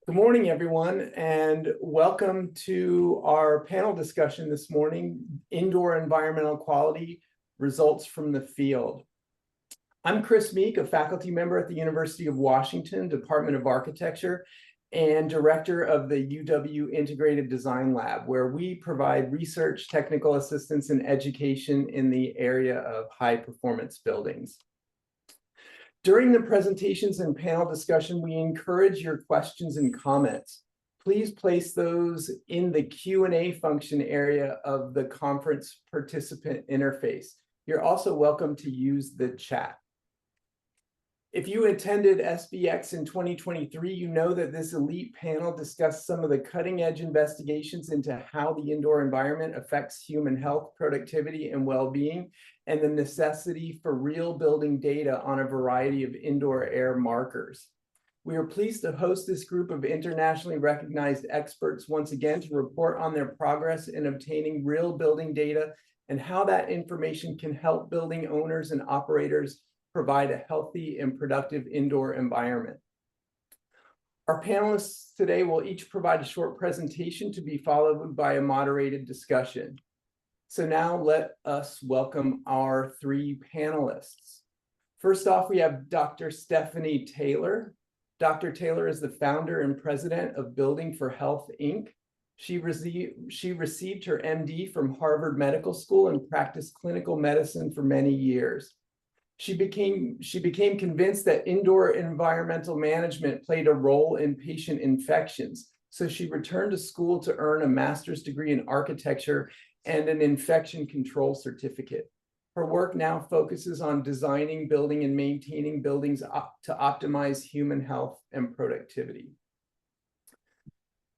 Good morning, everyone, and welcome to our panel discussion this morning, Indoor Environmental Quality, Results from the Field. I'm Chris Meek, a faculty member at the University of Washington, Department of Architecture, and director of the UW Integrated Design Lab, where we provide research, technical assistance, and education in the area of high-performance buildings. During the presentations and panel discussion, we encourage your questions and comments. Please place those in the Q&A function area of the conference participant interface. You're also welcome to use the chat. If you attended SBX in 2023, you know that this elite panel discussed some of the cutting-edge investigations into how the indoor environment affects human health, productivity, and well-being, and the necessity for real building data on a variety of indoor air markers. We are pleased to host this group of internationally recognized experts once again to report on their progress in obtaining real building data and how that information can help building owners and operators provide a healthy and productive indoor environment. Our panelists today will each provide a short presentation to be followed by a moderated discussion. So now let us welcome our three panelists. First off, we have Dr. Stephanie Taylor. Dr. Taylor is the founder and president of Building for Health, Inc. She received her MD from Harvard Medical School and practiced clinical medicine for many years. She became convinced that indoor environmental management played a role in patient infections. So she returned to school to earn a master's degree in architecture and an infection control certificate. Her work now focuses on designing, building, and maintaining buildings to optimize human health and productivity.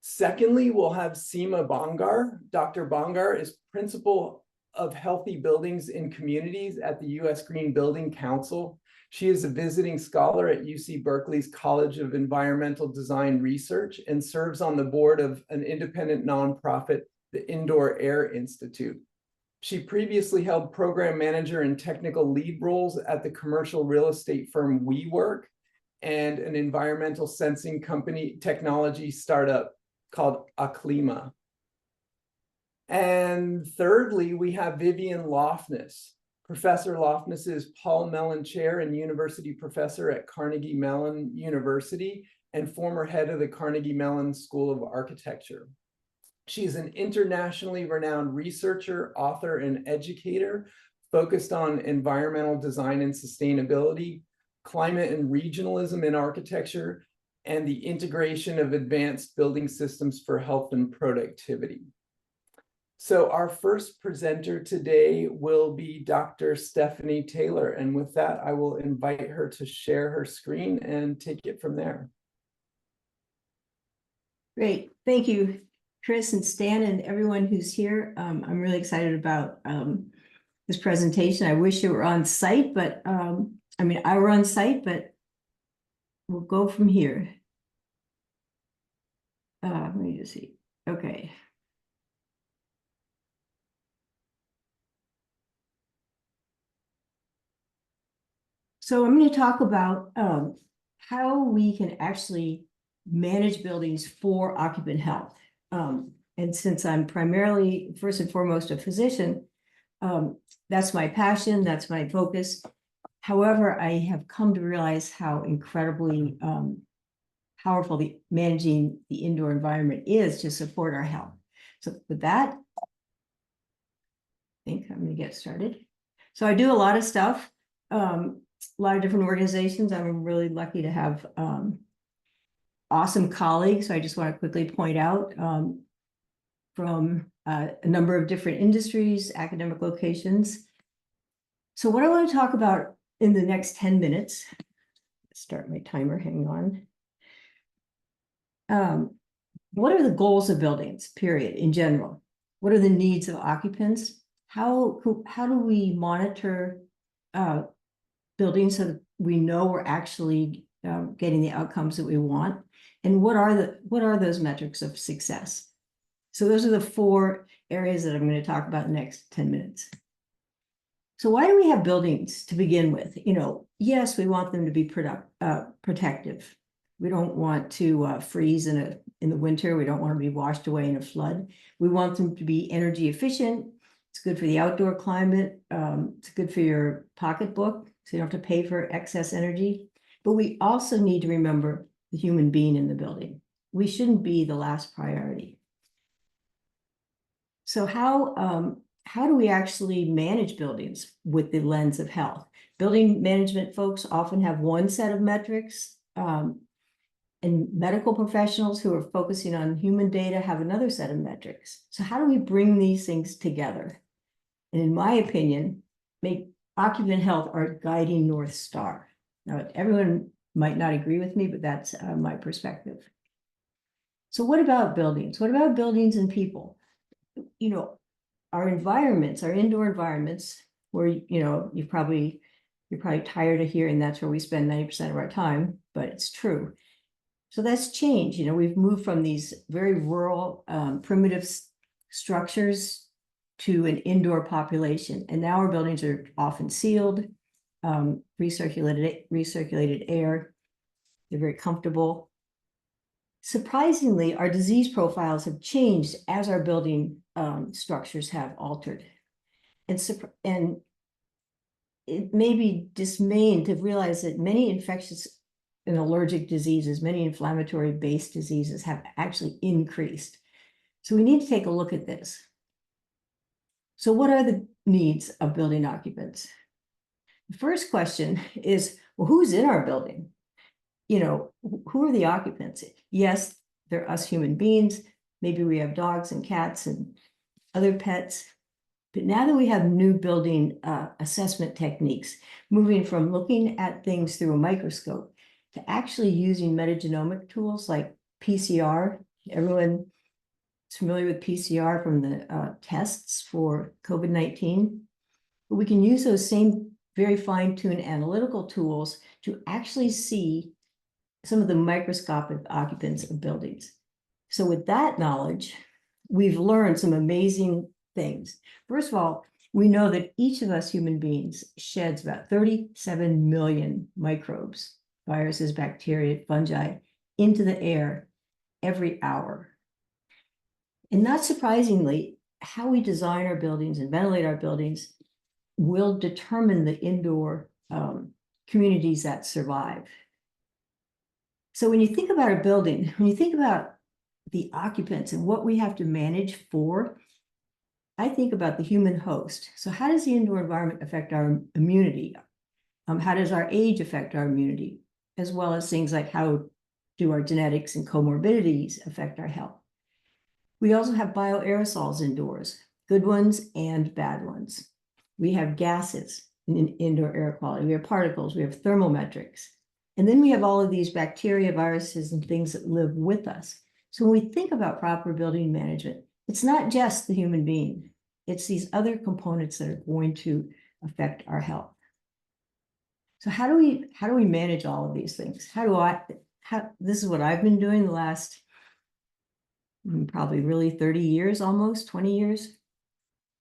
Secondly, we'll have Seema Bangar. Dr. Bangar is principal of Healthy Buildings in Communities at the U.S. Green Building Council. She is a visiting scholar at UC Berkeley's College of Environmental Design Research and serves on the board of an independent nonprofit, the Indoor Air Institute. She previously held program manager and technical lead roles at the commercial real estate firm WeWork and an environmental sensing company technology startup called Aclima. And thirdly, we have Vivian Lofness. Professor Lofness is Paul Mellon Chair and University Professor at Carnegie Mellon University and former head of the Carnegie Mellon School of Architecture. She is an internationally renowned researcher, author, and educator focused on environmental design and sustainability, climate and regionalism in architecture, and the integration of advanced building systems for health and productivity. So our first presenter today will be Dr. Stephanie Taylor. And with that, I will invite her to share her screen and take it from there. Great. Thank you, Chris and Stan and everyone who's here. I'm really excited about this presentation. I wish it were on site, but I were on site, but we'll go from here. Let me just see. Okay. So I'm going to talk about how we can actually manage buildings for occupant health. And since I'm primarily, first and foremost, a physician, that's my passion, that's my focus. However, I have come to realize how incredibly powerful managing the indoor environment is to support our health. So with that, I think I'm going to get started. So I do a lot of stuff. A lot of different organizations. I'm really lucky to have awesome colleagues. So I just want to quickly point out from a number of different industries, academic locations. So what I want to talk about in the next 10 minutes, start my timer, hang on. What are the goals of buildings, period, in general? What are the needs of occupants? How do we monitor buildings so that we know we're actually getting the outcomes that we want, and what are those metrics of success? So those are the four areas that I'm going to talk about in the next 10 minutes. So why do we have buildings to begin with? Yes, we want them to be protective. We don't want to freeze in the winter. We don't want to be washed away in a flood. We want them to be energy efficient. It's good for the outdoor climate. It's good for your pocketbook, so you don't have to pay for excess energy. But we also need to remember the human being in the building. We shouldn't be the last priority. So how do we actually manage buildings with the lens of health? Building management folks often have one set of metrics, and medical professionals who are focusing on human data have another set of metrics. So how do we bring these things together? And in my opinion, make occupant health our guiding North Star. Now, everyone might not agree with me, but that's my perspective. So what about buildings? What about buildings and people? You know, our environments, our indoor environments, where, you know, you're probably tired of hearing that's where we spend 90% of our time, but it's true. So that's changed. You know, we've moved from these very rural, primitive structures to an indoor population. And now our buildings are often sealed, recirculated air. They're very comfortable. Surprisingly, our disease profiles have changed as our building structures have altered. And it may be dismaying to realize that many infectious and allergic diseases, many inflammatory based diseases have actually increased. So we need to take a look at this. So what are the needs of building occupants? The first question is, well, who's in our building? You know, who are the occupants? Yes, they're us human beings. Maybe we have dogs and cats and other pets. But now that we have new building assessment techniques, moving from looking at things through a microscope to actually using metagenomic tools like PCR. Everyone is familiar with PCR from the tests for COVID-19. But we can use those same very fine-tuned analytical tools to actually see some of the microscopic occupants of buildings. So with that knowledge, we've learned some amazing things. First of all, we know that each of us human beings sheds about 37 million microbes, viruses, bacteria, fungi, into the air every hour. And not surprisingly, how we design our buildings and ventilate our buildings will determine the indoor communities that survive. So when you think about a building, when you think about the occupants and what we have to manage for, I think about the human host. So how does the indoor environment affect our immunity? How does our age affect our immunity? As well as things like how do our genetics and comorbidities affect our health? We also have bioaerosols indoors, good ones and bad ones. We have gases in indoor air quality. We have particles, we have thermometrics. And then we have all of these bacteria, viruses, and things that live with us. So when we think about proper building management, it's not just the human being, it's these other components that are going to affect our health. So how do we manage all of these things? This is what I've been doing the last probably really 30 years, almost 20 years.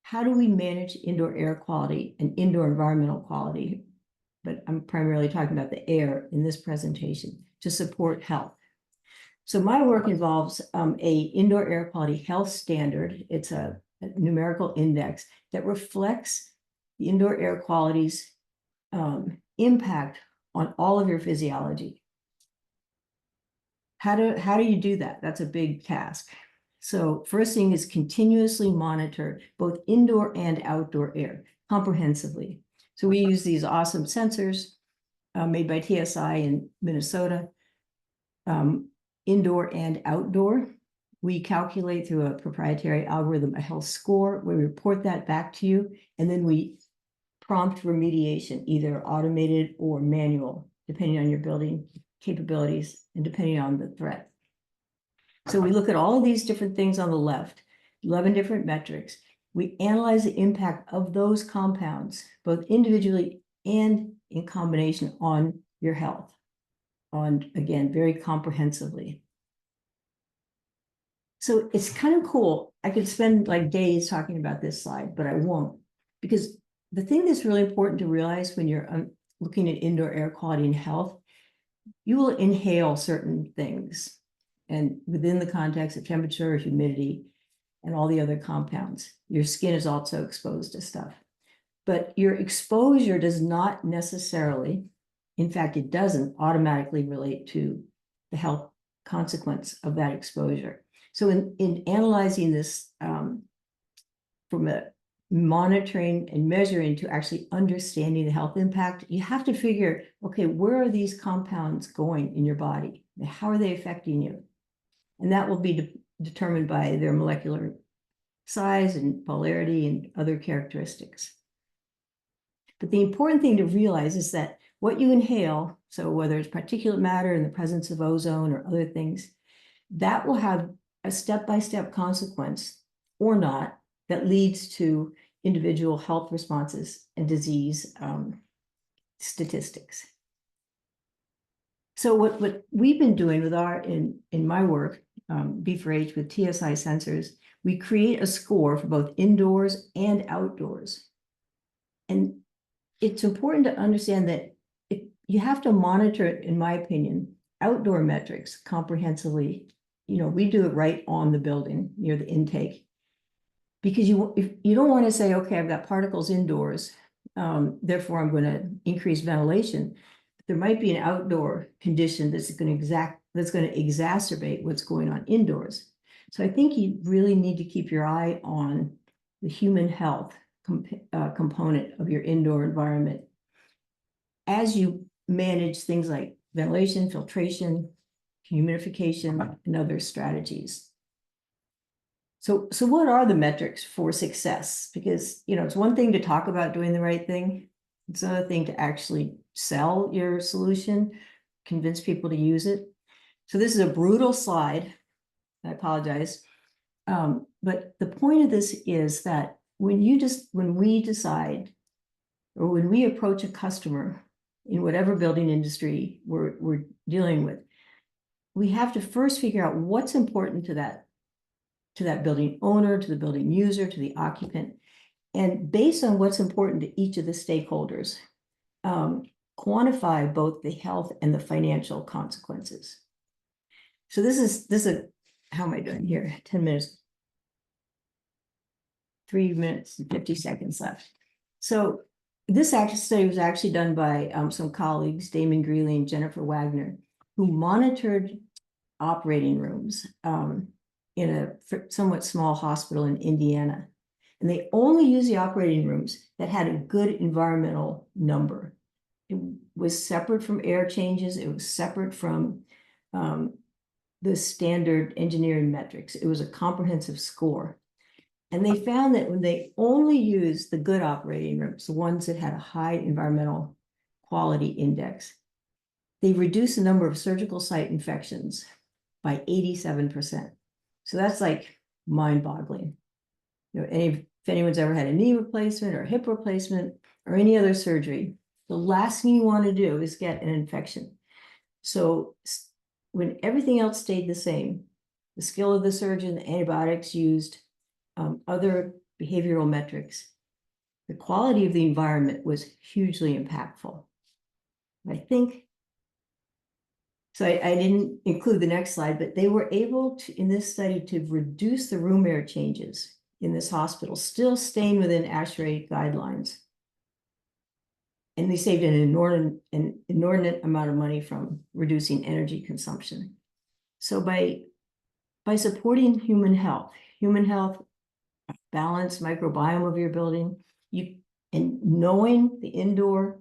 How do we manage indoor air quality and indoor environmental quality? But I'm primarily talking about the air in this presentation to support health. So my work involves a indoor air quality health standard. It's a numerical index that reflects the indoor air quality's impact on all of your physiology. How do you do that? That's a big task. So first thing is continuously monitor both indoor and outdoor air comprehensively. So we use these awesome sensors made by TSI in Minnesota, indoor and outdoor. We calculate through a proprietary algorithm a health score. We report that back to you, and then we prompt remediation, either automated or manual, depending on your building capabilities and depending on the threat. So we look at all of these different things on the left, 11 different metrics. We analyze the impact of those compounds, both individually and in combination on your health, again, very comprehensively. So it's kind of cool. I could spend like days talking about this slide, but I won't, because the thing that's really important to realize when you're looking at indoor air quality and health, you will inhale certain things, and within the context of temperature, humidity, and all the other compounds, your skin is also exposed to stuff. But your exposure does not necessarily, in fact, it doesn't automatically relate to the health consequence of that exposure. So in analyzing this from a monitoring and measuring to actually understanding the health impact, you have to figure, okay, where are these compounds going in your body? How are they affecting you? And that will be determined by their molecular size and polarity and other characteristics. But the important thing to realize is that what you inhale, so whether it's particulate matter in the presence of ozone or other things, that will have a step-by-step consequence or not that leads to individual health responses and disease statistics. So what we've been doing with in my work, B4H with TSI sensors, we create a score for both indoors and outdoors. And it's important to understand that you have to monitor it, in my opinion, outdoor metrics comprehensively. We do it right on the building near the intake, because if you don't want to say, okay, I've got particles indoors, therefore I'm going to increase ventilation. There might be an outdoor condition that's going to exacerbate what's going on indoors. So I think you really need to keep your eye on the human health component of your indoor environment as you manage things like ventilation, filtration, humidification, and other strategies. So what are the metrics for success? Because, it's one thing to talk about doing the right thing. It's another thing to actually sell your solution, convince people to use it. So this is a brutal slide. I apologize. But the point of this is that when we decide, or when we approach a customer in whatever building industry we're dealing with, we have to first figure out what's important to that building owner, to the building user, to the occupant. And based on what's important to each of the stakeholders, quantify both the health and the financial consequences. So this is how am I doing here? 10 minutes. 3 minutes and 50 seconds left. So this study was actually done by some colleagues, Damon Greeley and Jennifer Wagner, who monitored operating rooms in a somewhat small hospital in Indiana. And they only used the operating rooms that had a good environmental number. It was separate from air changes. It was separate from the standard engineering metrics. It was a comprehensive score. And they found that when they only used the good operating rooms, the ones that had a high environmental quality index, they reduced the number of surgical site infections by 87%. So that's like mind-boggling. If anyone's ever had a knee replacement or a hip replacement or any other surgery, the last thing you want to do is get an infection. So when everything else stayed the same, the skill of the surgeon, the antibiotics used, other behavioral metrics, the quality of the environment was hugely impactful. I think, so I didn't include the next slide, but they were able to, in this study, to reduce the room air changes in this hospital, still staying within ASHRAE guidelines. And they saved an inordinate amount of money from reducing energy consumption. So by supporting human health, balanced microbiome of your building, and knowing the indoor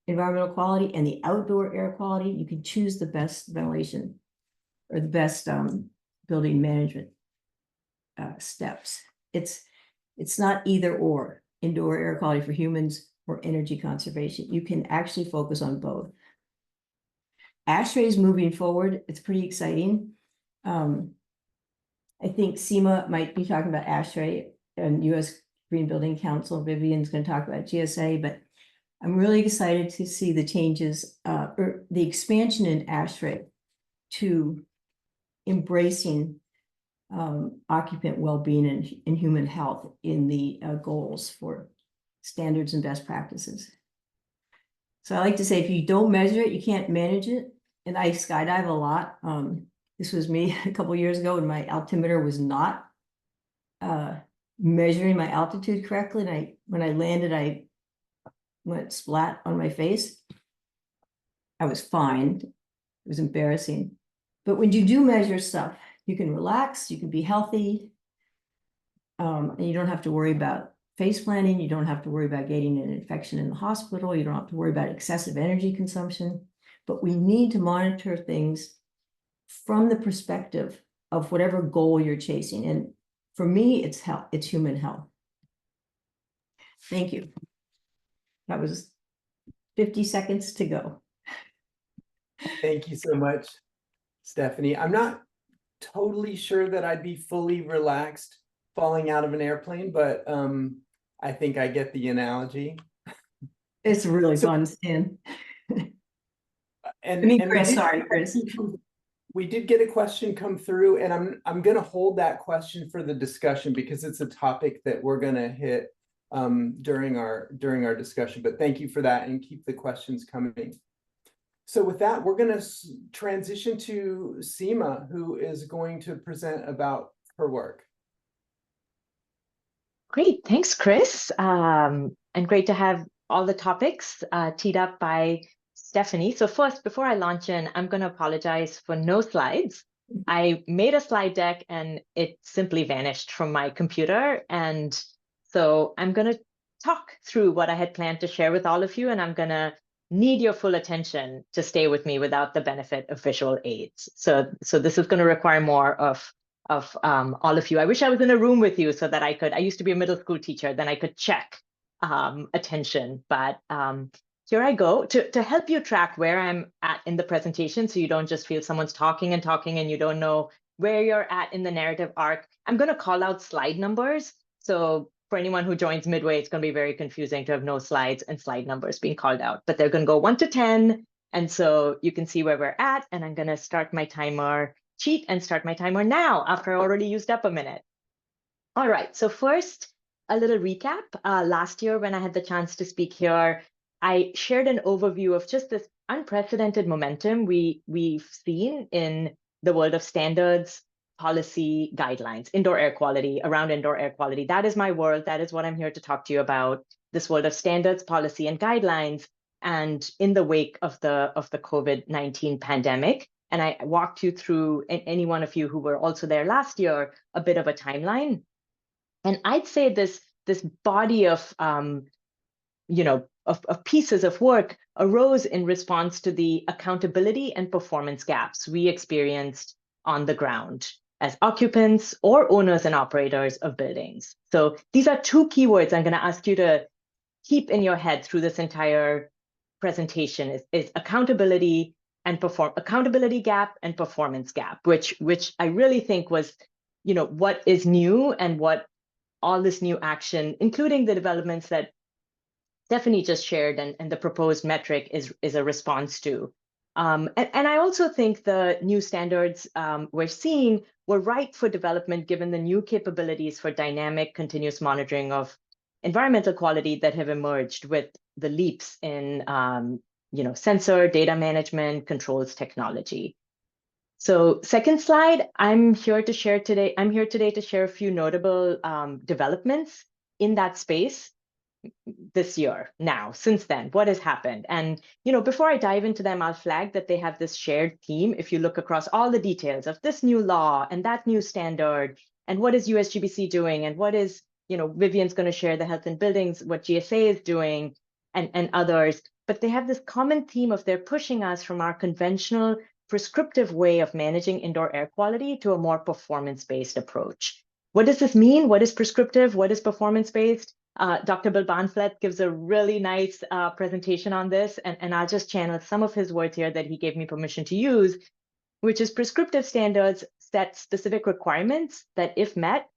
environmental quality and the outdoor air quality, you can choose the best ventilation or the best building management steps. It's not either or, indoor air quality for humans or energy conservation. You can actually focus on both. ASHRAE is moving forward. It's pretty exciting. I think SEMA might be talking about ASHRAE and U.S. Green Building Council. Vivian's going to talk about GSA, but I'm really excited to see the changes or the expansion in ASHRAE to embracing occupant well-being and human health in the goals for standards and best practices. So I like to say, if you don't measure it, you can't manage it. and I skydive a lot. This was me a couple years ago, and my altimeter was not measuring my altitude correctly. And when I landed, I went splat on my face. I was fine. It was embarrassing. But when you do measure stuff, you can relax, you can be healthy, and you don't have to worry about face planting. You don't have to worry about getting an infection in the hospital. You don't have to worry about excessive energy consumption. But we need to monitor things from the perspective of whatever goal you're chasing. And for me, it's health, it's human health. Thank you. That was 50 seconds to go. Thank you so much, Stephanie. I'm not totally sure that I'd be fully relaxed falling out of an airplane, but I think I get the analogy. It's really fun, Stan. And Chris, sorry, Chris. We did get a question come through, and I'm going to hold that question for the discussion because it's a topic that we're going to hit during our discussion. But thank you for that, and keep the questions coming. So with that, we're going to transition to Seema, who is going to present about her work. Great, thanks, Chris. And great to have all the topics teed up by Stephanie. So first, before I launch in, I'm going to apologize for no slides. I made a slide deck and it simply vanished from my computer. And so I'm going to talk through what I had planned to share with all of you, and I'm going to need your full attention to stay with me without the benefit of visual aids. So this is going to require more of all of you. I wish I was in a room with you so that I used to be a middle school teacher, then I could check attention, but here I go to help you track where I'm at in the presentation, so you don't just feel someone's talking and talking and you don't know where you're at in the narrative arc. I'm going to call out slide numbers. So for anyone who joins midway, it's going to be very confusing to have no slides and slide numbers being called out, but they're going to go 1 to 10. And so you can see where we're at, and I'm going to start my timer, cheat and start my timer now after I already used up a minute. All right, so first, a little recap. Last year, when I had the chance to speak here, I shared an overview of just this unprecedented momentum we've seen in the world of standards, policy, guidelines, indoor air quality, around indoor air quality. That is my world. That is what I'm here to talk to you about, this world of standards, policy, and guidelines, and in the wake of the COVID-19 pandemic. And I walked you through, and any one of you who were also there last year, a bit of a timeline. And I'd say this body of of pieces of work arose in response to the accountability and performance gaps we experienced on the ground as occupants or owners and operators of buildings. So these are two keywords I'm going to ask you to keep in your head through this entire presentation is accountability and accountability gap and performance gap, which I really think was, what is new and what all this new action, including the developments that Stephanie just shared and the proposed metric is a response to. And I also think the new standards we're seeing were ripe for development given the new capabilities for dynamic continuous monitoring of environmental quality that have emerged with the leaps in sensor data management controls technology. So second slide, I'm here today to share a few notable developments in that space this year. Now, since then, what has happened? And before I dive into them, I'll flag that they have this shared theme. If you look across all the details of this new law and that new standard, and what is USGBC doing, and what is, Vivian's going to share the health in buildings, what GSA is doing, and others. But they have this common theme of they're pushing us from our conventional prescriptive way of managing indoor air quality to a more performance-based approach. What does this mean? What is prescriptive? What is performance-based? Dr. Bill Barnfleth gives a really nice presentation on this, and I'll just channel some of his words here that he gave me permission to use, which is prescriptive standards set specific requirements that, if met,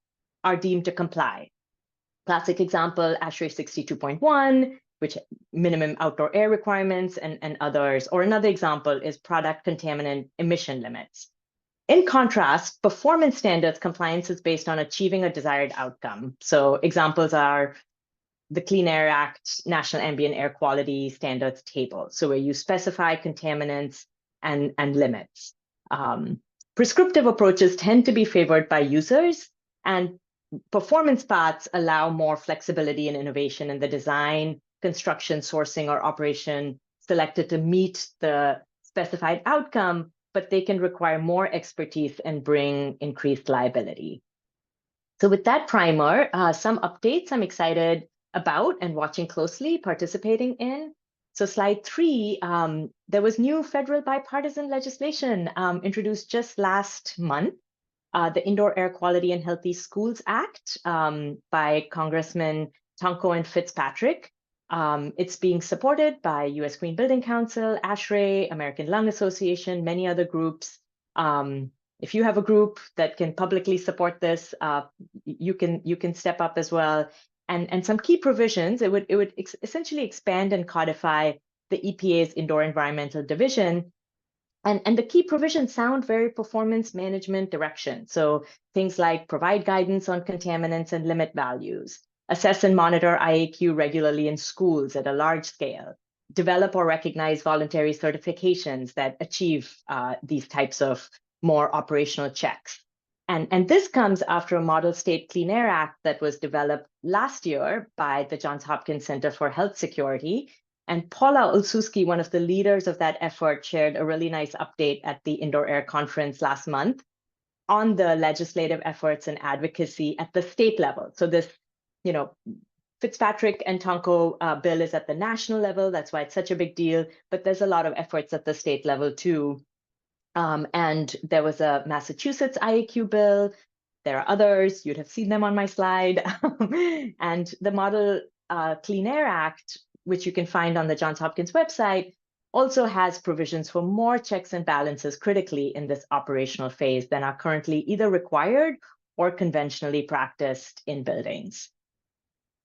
are deemed to comply. Classic example, ASHRAE 62.1, which minimum outdoor air requirements and others. Or another example is product contaminant emission limits. In contrast, performance standards compliance is based on achieving a desired outcome. So examples are the Clean Air Act National Ambient Air Quality Standards Table. So where you specify contaminants and limits. Prescriptive approaches tend to be favored by users, and performance paths allow more flexibility and innovation in the design, construction, sourcing, or operation selected to meet the specified outcome, but they can require more expertise and bring increased liability. So with that primer, some updates I'm excited about and watching closely, participating in. So slide 3, there was new federal bipartisan legislation introduced just last month, the Indoor Air Quality and Healthy Schools Act by Congressman Tonko and Fitzpatrick. It's being supported by U.S. Green Building Council, ASHRAE, American Lung Association, many other groups. If you have a group that can publicly support this, you can step up as well. And some key provisions, it would essentially expand and codify the EPA's Indoor Environmental Division. And the key provisions sound very performance management direction. So things like provide guidance on contaminants and limit values, assess and monitor IAQ regularly in schools at a large scale, develop or recognize voluntary certifications that achieve these types of more operational checks. And this comes after a Model State Clean Air Act that was developed last year by the Johns Hopkins Center for Health Security. And Paula Olszewski, one of the leaders of that effort, shared a really nice update at the Indoor Air Conference last month on the legislative efforts and advocacy at the state level. So this, Fitzpatrick and Tonko bill is at the national level. That's why it's such a big deal. But there's a lot of efforts at the state level too. And there was a Massachusetts IAQ bill. There are others. You'd have seen them on my slide. And the Model Clean Air Act, which you can find on the Johns Hopkins website, also has provisions for more checks and balances critically in this operational phase than are currently either required or conventionally practiced in buildings.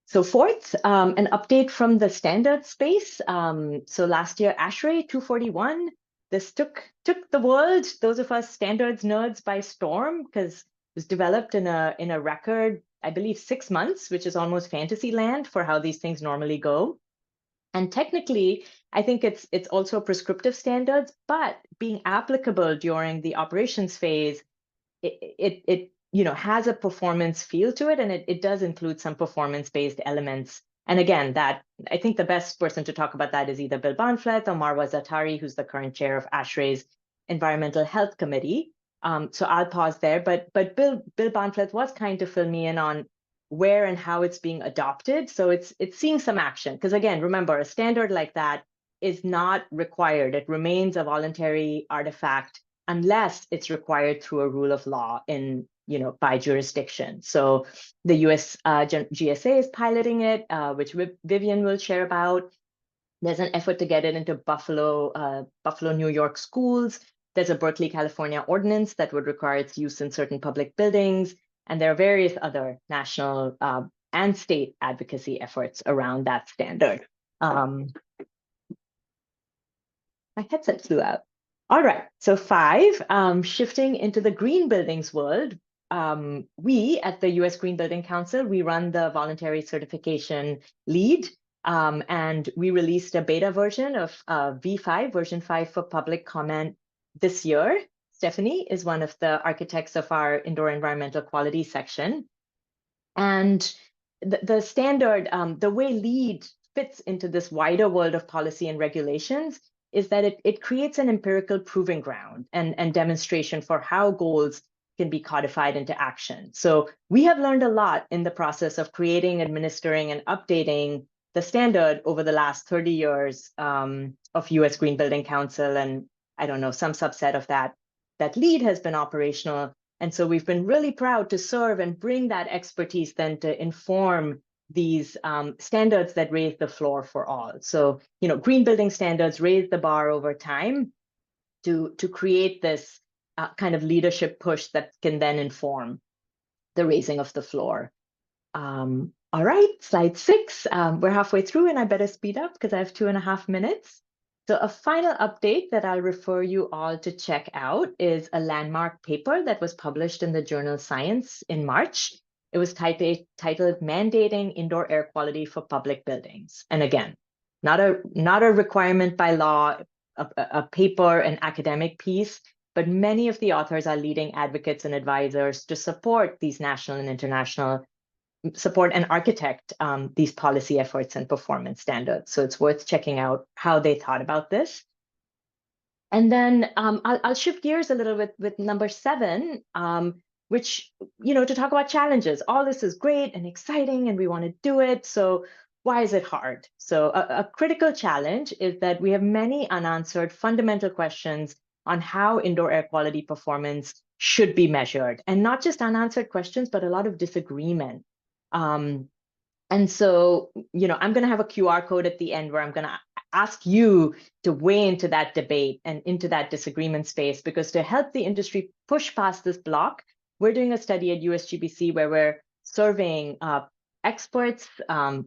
So fourth, an update from the standard space. So last year, ASHRAE 241, this took the world, those of us standards nerds, by storm, because it was developed in a record, I believe, 6 months, which is almost fantasy land for how these things normally go. And technically, I think it's also prescriptive standards, but being applicable during the operations phase, it has a performance feel to it, and it does include some performance-based elements. And again, that I think the best person to talk about that is either Bill Barnfleth or Marwa Zaatari, who's the current chair of ASHRAE's Environmental Health Committee. So I'll pause there. But Bill Barnfleth was kind to fill me in on where and how it's being adopted. So it's seeing some action. Because again, remember, a standard like that is not required. It remains a voluntary artifact unless it's required through a rule of law by jurisdiction. So the US GSA is piloting it, which Vivian will share about. There's an effort to get it into Buffalo, New York schools. There's a Berkeley, California ordinance that would require its use in certain public buildings. And there are various other national and state advocacy efforts around that standard. My headset flew out. All right, so 5, shifting into the green buildings world. We at the US Green Building Council, we run the voluntary certification lead, and we released a beta version of V5, version 5 for public comment this year. Stephanie is one of the architects of our indoor environmental quality section. And the standard, the way LEED fits into this wider world of policy and regulations is that it creates an empirical proving ground and demonstration for how goals can be codified into action. So we have learned a lot in the process of creating, administering, and updating the standard over the last 30 years of US Green Building Council, and I don't know, some subset of that LEED has been operational. And so we've been really proud to serve and bring that expertise then to inform these standards that raise the floor for all. So, green building standards raise the bar over time to create this kind of leadership push that can then inform the raising of the floor. All right, slide 6. We're halfway through and I better speed up because I have 2.5 minutes. So a final update that I'll refer you all to check out is a landmark paper that was published in the journal Science in March. It was titled Mandating Indoor Air Quality for Public Buildings. And again, not a requirement by law, a paper, an academic piece, but many of the authors are leading advocates and advisors to support these national and international support and architect these policy efforts and performance standards. So it's worth checking out how they thought about this. And then I'll shift gears a little bit with number 7, which, to talk about challenges. All this is great and exciting, and we want to do it. So why is it hard? So a critical challenge is that we have many unanswered fundamental questions on how indoor air quality performance should be measured. And not just unanswered questions, but a lot of disagreement. And so, I'm going to have a QR code at the end where I'm going to ask you to weigh into that debate and into that disagreement space, because to help the industry push past this block, we're doing a study at USGBC where we're surveying experts,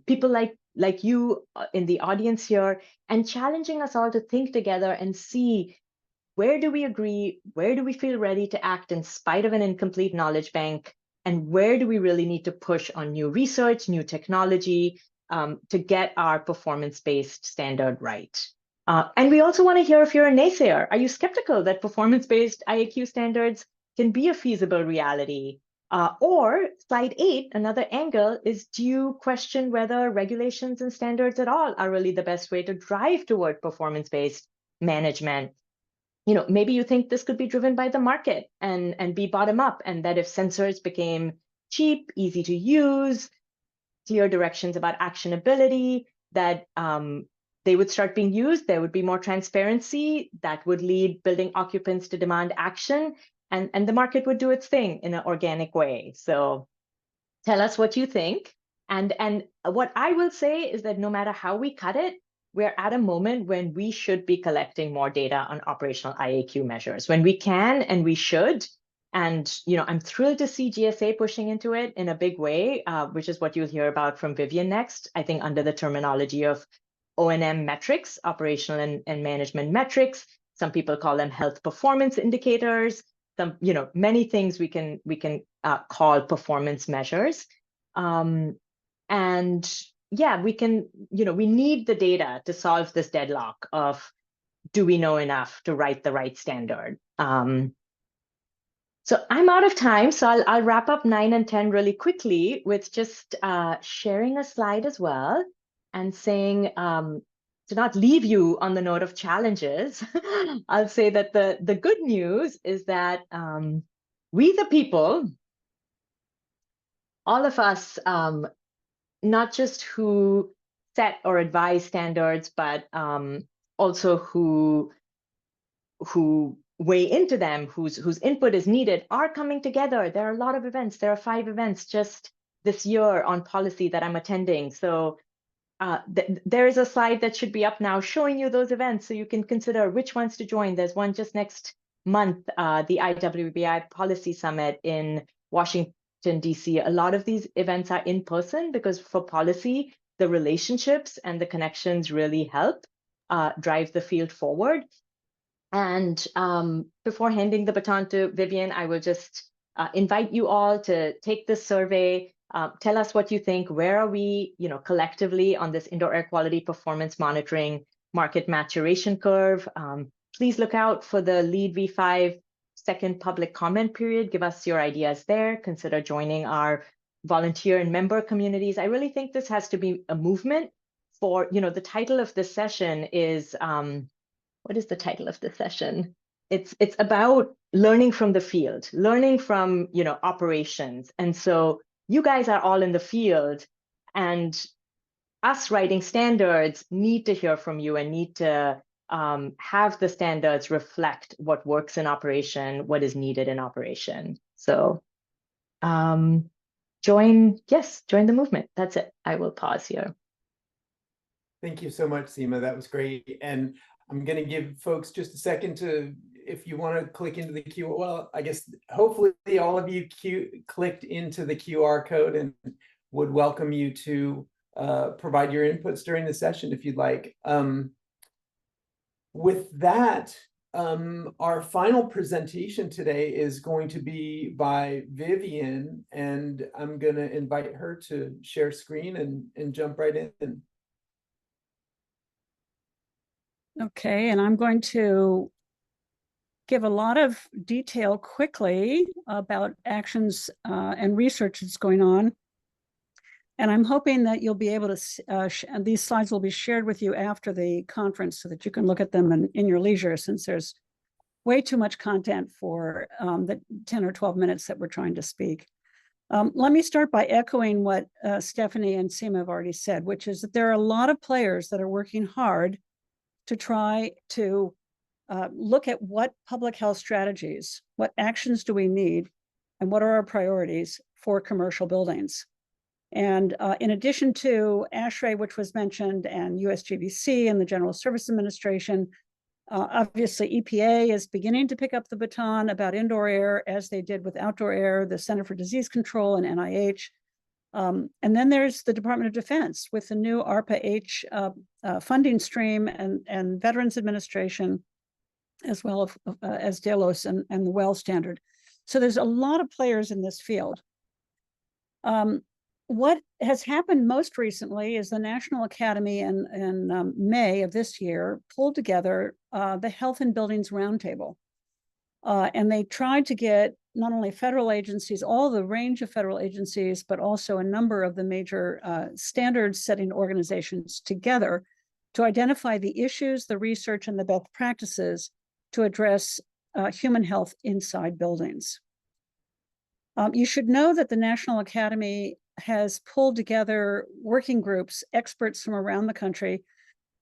people like you in the audience here, and challenging us all to think together and see, where do we agree? Where do we feel ready to act in spite of an incomplete knowledge bank? And where do we really need to push on new research, new technology to get our performance-based standard right? And we also want to hear if you're a naysayer. Are you skeptical that performance-based IAQ standards can be a feasible reality? Or slide 8, another angle is, do you question whether regulations and standards at all are really the best way to drive toward performance-based management? Maybe you think this could be driven by the market and be bottom up, and that if sensors became cheap, easy to use, clear directions about actionability, that they would start being used, there would be more transparency that would lead building occupants to demand action, and the market would do its thing in an organic way. So tell us what you think. And what I will say is that no matter how we cut it, we're at a moment when we should be collecting more data on operational IAQ measures, when we can and we should. And I'm thrilled to see GSA pushing into it in a big way, which is what you'll hear about from Vivian next, I think under the terminology of O&M metrics, operational and management metrics. Some people call them health performance indicators. Some, many things we can call performance measures. And yeah, we can, we need the data to solve this deadlock of, do we know enough to write the right standard? So I'm out of time, so I'll wrap up 9 and 10 really quickly with just sharing a slide as well, and saying, to not leave you on the note of challenges, I'll say that the good news is that we the people, all of us, not just who set or advise standards, but also who weigh into them, whose input is needed, are coming together. There are a lot of events. There are 5 events just this year on policy that I'm attending. So there is a slide that should be up now showing you those events, so you can consider which ones to join. There's one just next month, the IWBI Policy Summit in Washington, DC. A lot of these events are in person because for policy, the relationships and the connections really help drive the field forward. And before handing the baton to Vivian, I will just invite you all to take this survey. Tell us what you think. Where are we, collectively on this indoor air quality performance monitoring market maturation curve? Please look out for the LEAD v5 second public comment period. Give us your ideas there. Consider joining our volunteer and member communities. I really think this has to be a movement for, the title of this session is, what is the title of the session? It's about learning from the field, learning from, operations. And so you guys are all in the field, and us writing standards need to hear from you and need to have the standards reflect what works in operation, what is needed in operation. So join the movement. That's it. I will pause here. Thank you so much, Seema. That was great. And I'm going to give folks just a second to, if you want to click into the QR, well, I guess hopefully all of you clicked into the QR code, and would welcome you to provide your inputs during the session if you'd like. With that, our final presentation today is going to be by Vivian, and I'm going to invite her to share screen and jump right in. Okay, and I'm going to give a lot of detail quickly about actions and research that's going on. And I'm hoping that you'll be able to, these slides will be shared with you after the conference so that you can look at them in your leisure, since there's way too much content for the 10 or 12 minutes that we're trying to speak. Let me start by echoing what Stephanie and Seema have already said, which is that there are a lot of players that are working hard to try to look at what public health strategies, what actions do we need, and what are our priorities for commercial buildings. And in addition to ASHRAE, which was mentioned, and USGBC and the General Service Administration, obviously EPA is beginning to pick up the baton about indoor air, as they did with outdoor air, the Center for Disease Control and NIH. And then there's the Department of Defense with the new ARPA-H funding stream, and Veterans Administration, as well as Delos and the WELL standard. So there's a lot of players in this field. What has happened most recently is the National Academy in May of this year pulled together the Health and Buildings Roundtable. And they tried to get not only federal agencies, all the range of federal agencies, but also a number of the major standard-setting organizations together to identify the issues, the research, and the best practices to address human health inside buildings. You should know that the National Academy has pulled together working groups, experts from around the country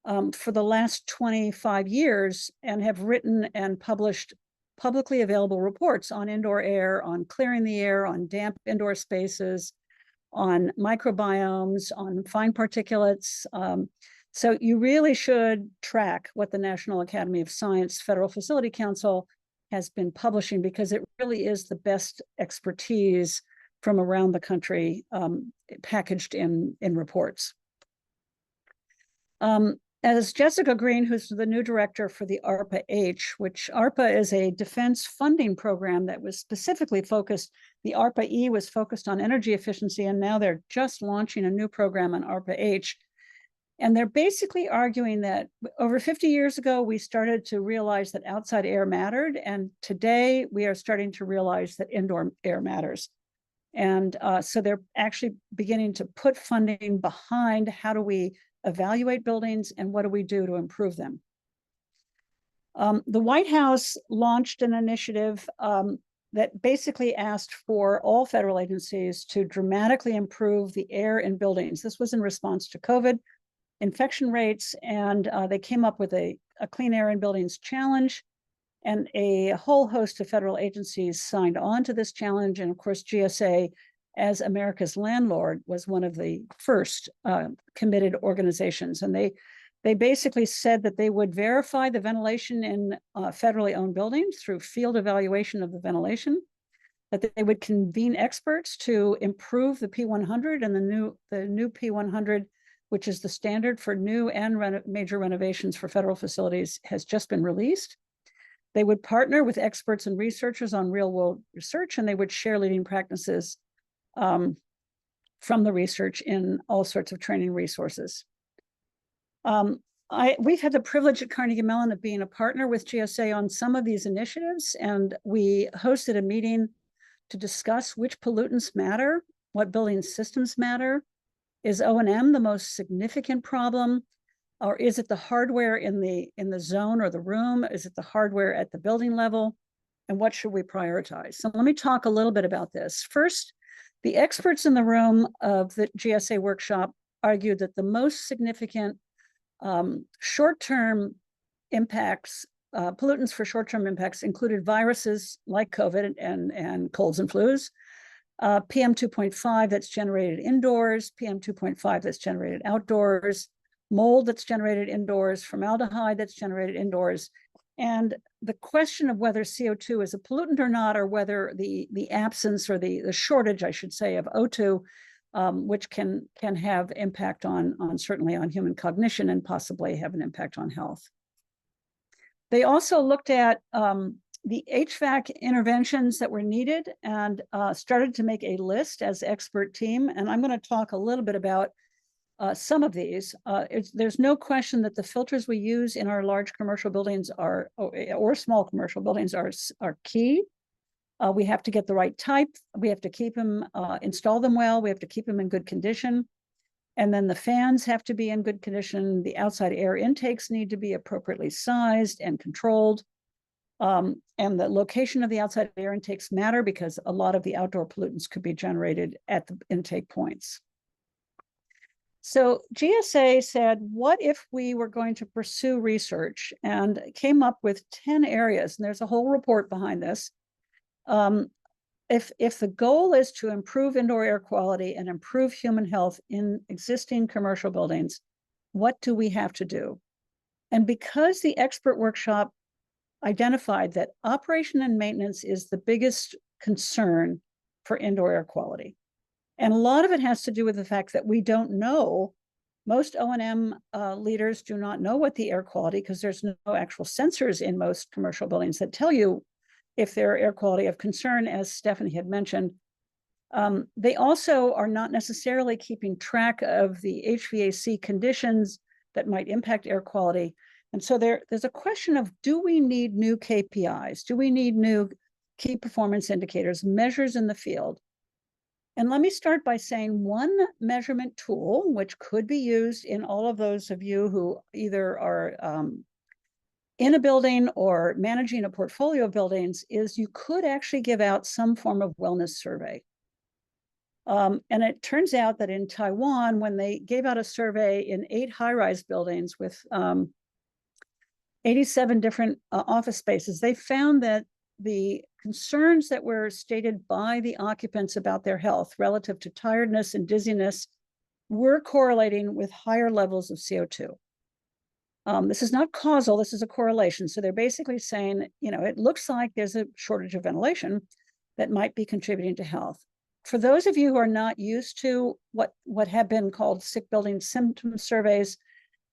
for the last 25 years, and have written and published publicly available reports on indoor air, on clearing the air, on damp indoor spaces, on microbiomes, on fine particulates. So you really should track what the National Academy of Science Federal Facility Council has been publishing, because it really is the best expertise from around the country packaged in reports. As Jessica Green, who's the new director for the ARPA-H, which ARPA is a defense funding program that was specifically focused, the ARPA-E was focused on energy efficiency, and now they're just launching a new program on ARPA-H. And they're basically arguing that over 50 years ago, we started to realize that outside air mattered. And today we are starting to realize that indoor air matters. And so they're actually beginning to put funding behind how do we evaluate buildings and what do we do to improve them. The White House launched an initiative that basically asked for all federal agencies to dramatically improve the air in buildings. This was in response to COVID infection rates, and they came up with a Clean Air in Buildings challenge, and a whole host of federal agencies signed on to this challenge. And of course, GSA, as America's landlord, was one of the first committed organizations. And they basically said that they would verify the ventilation in federally owned buildings through field evaluation of the ventilation, that they would convene experts to improve the P100, and the new P100, which is the standard for new and major renovations for federal facilities, has just been released. They would partner with experts and researchers on real-world research, and they would share leading practices from the research in all sorts of training resources. We've had the privilege at Carnegie Mellon of being a partner with GSA on some of these initiatives, and we hosted a meeting to discuss which pollutants matter, what building systems matter. Is O&M the most significant problem, or is it the hardware in the zone or the room? Is it the hardware at the building level? And what should we prioritize? So let me talk a little bit about this. First, the experts in the room of the GSA workshop argued that the most significant short-term impacts, pollutants for short-term impacts, included viruses like COVID and colds and flus, PM 2.5 that's generated indoors, PM 2.5 that's generated outdoors, mold that's generated indoors, formaldehyde that's generated indoors. And the question of whether CO2 is a pollutant or not, or whether the absence or the shortage, I should say, of O2, which can have impact on certainly on human cognition and possibly have an impact on health. They also looked at the HVAC interventions that were needed and started to make a list as expert team. And I'm going to talk a little bit about some of these. There's no question that the filters we use in our large commercial buildings or small commercial buildings are key. We have to get the right type. We have to keep them, install them well. We have to keep them in good condition. And then the fans have to be in good condition. The outside air intakes need to be appropriately sized and controlled. And the location of the outside air intakes matter because a lot of the outdoor pollutants could be generated at the intake points. So GSA said, what if we were going to pursue research, and came up with 10 areas, and there's a whole report behind this. If the goal is to improve indoor air quality and improve human health in existing commercial buildings, what do we have to do? And because the expert workshop identified that operation and maintenance is the biggest concern for indoor air quality. And a lot of it has to do with the fact that we don't know. Most O&M leaders do not know what the air quality, because there's no actual sensors in most commercial buildings that tell you if they're air quality of concern, as Stephanie had mentioned. They also are not necessarily keeping track of the HVAC conditions that might impact air quality. And so there's a question of, do we need new KPIs? Do we need new key performance indicators, measures in the field? And let me start by saying one measurement tool, which could be used in all of those of you who either are in a building or managing a portfolio of buildings, is you could actually give out some form of wellness survey. And it turns out that in Taiwan, when they gave out a survey in 8 high-rise buildings with 87 different office spaces, they found that the concerns that were stated by the occupants about their health relative to tiredness and dizziness were correlating with higher levels of CO2. This is not causal, this is a correlation. So they're basically saying, it looks like there's a shortage of ventilation that might be contributing to health. For those of you who are not used to what have been called sick building symptom surveys,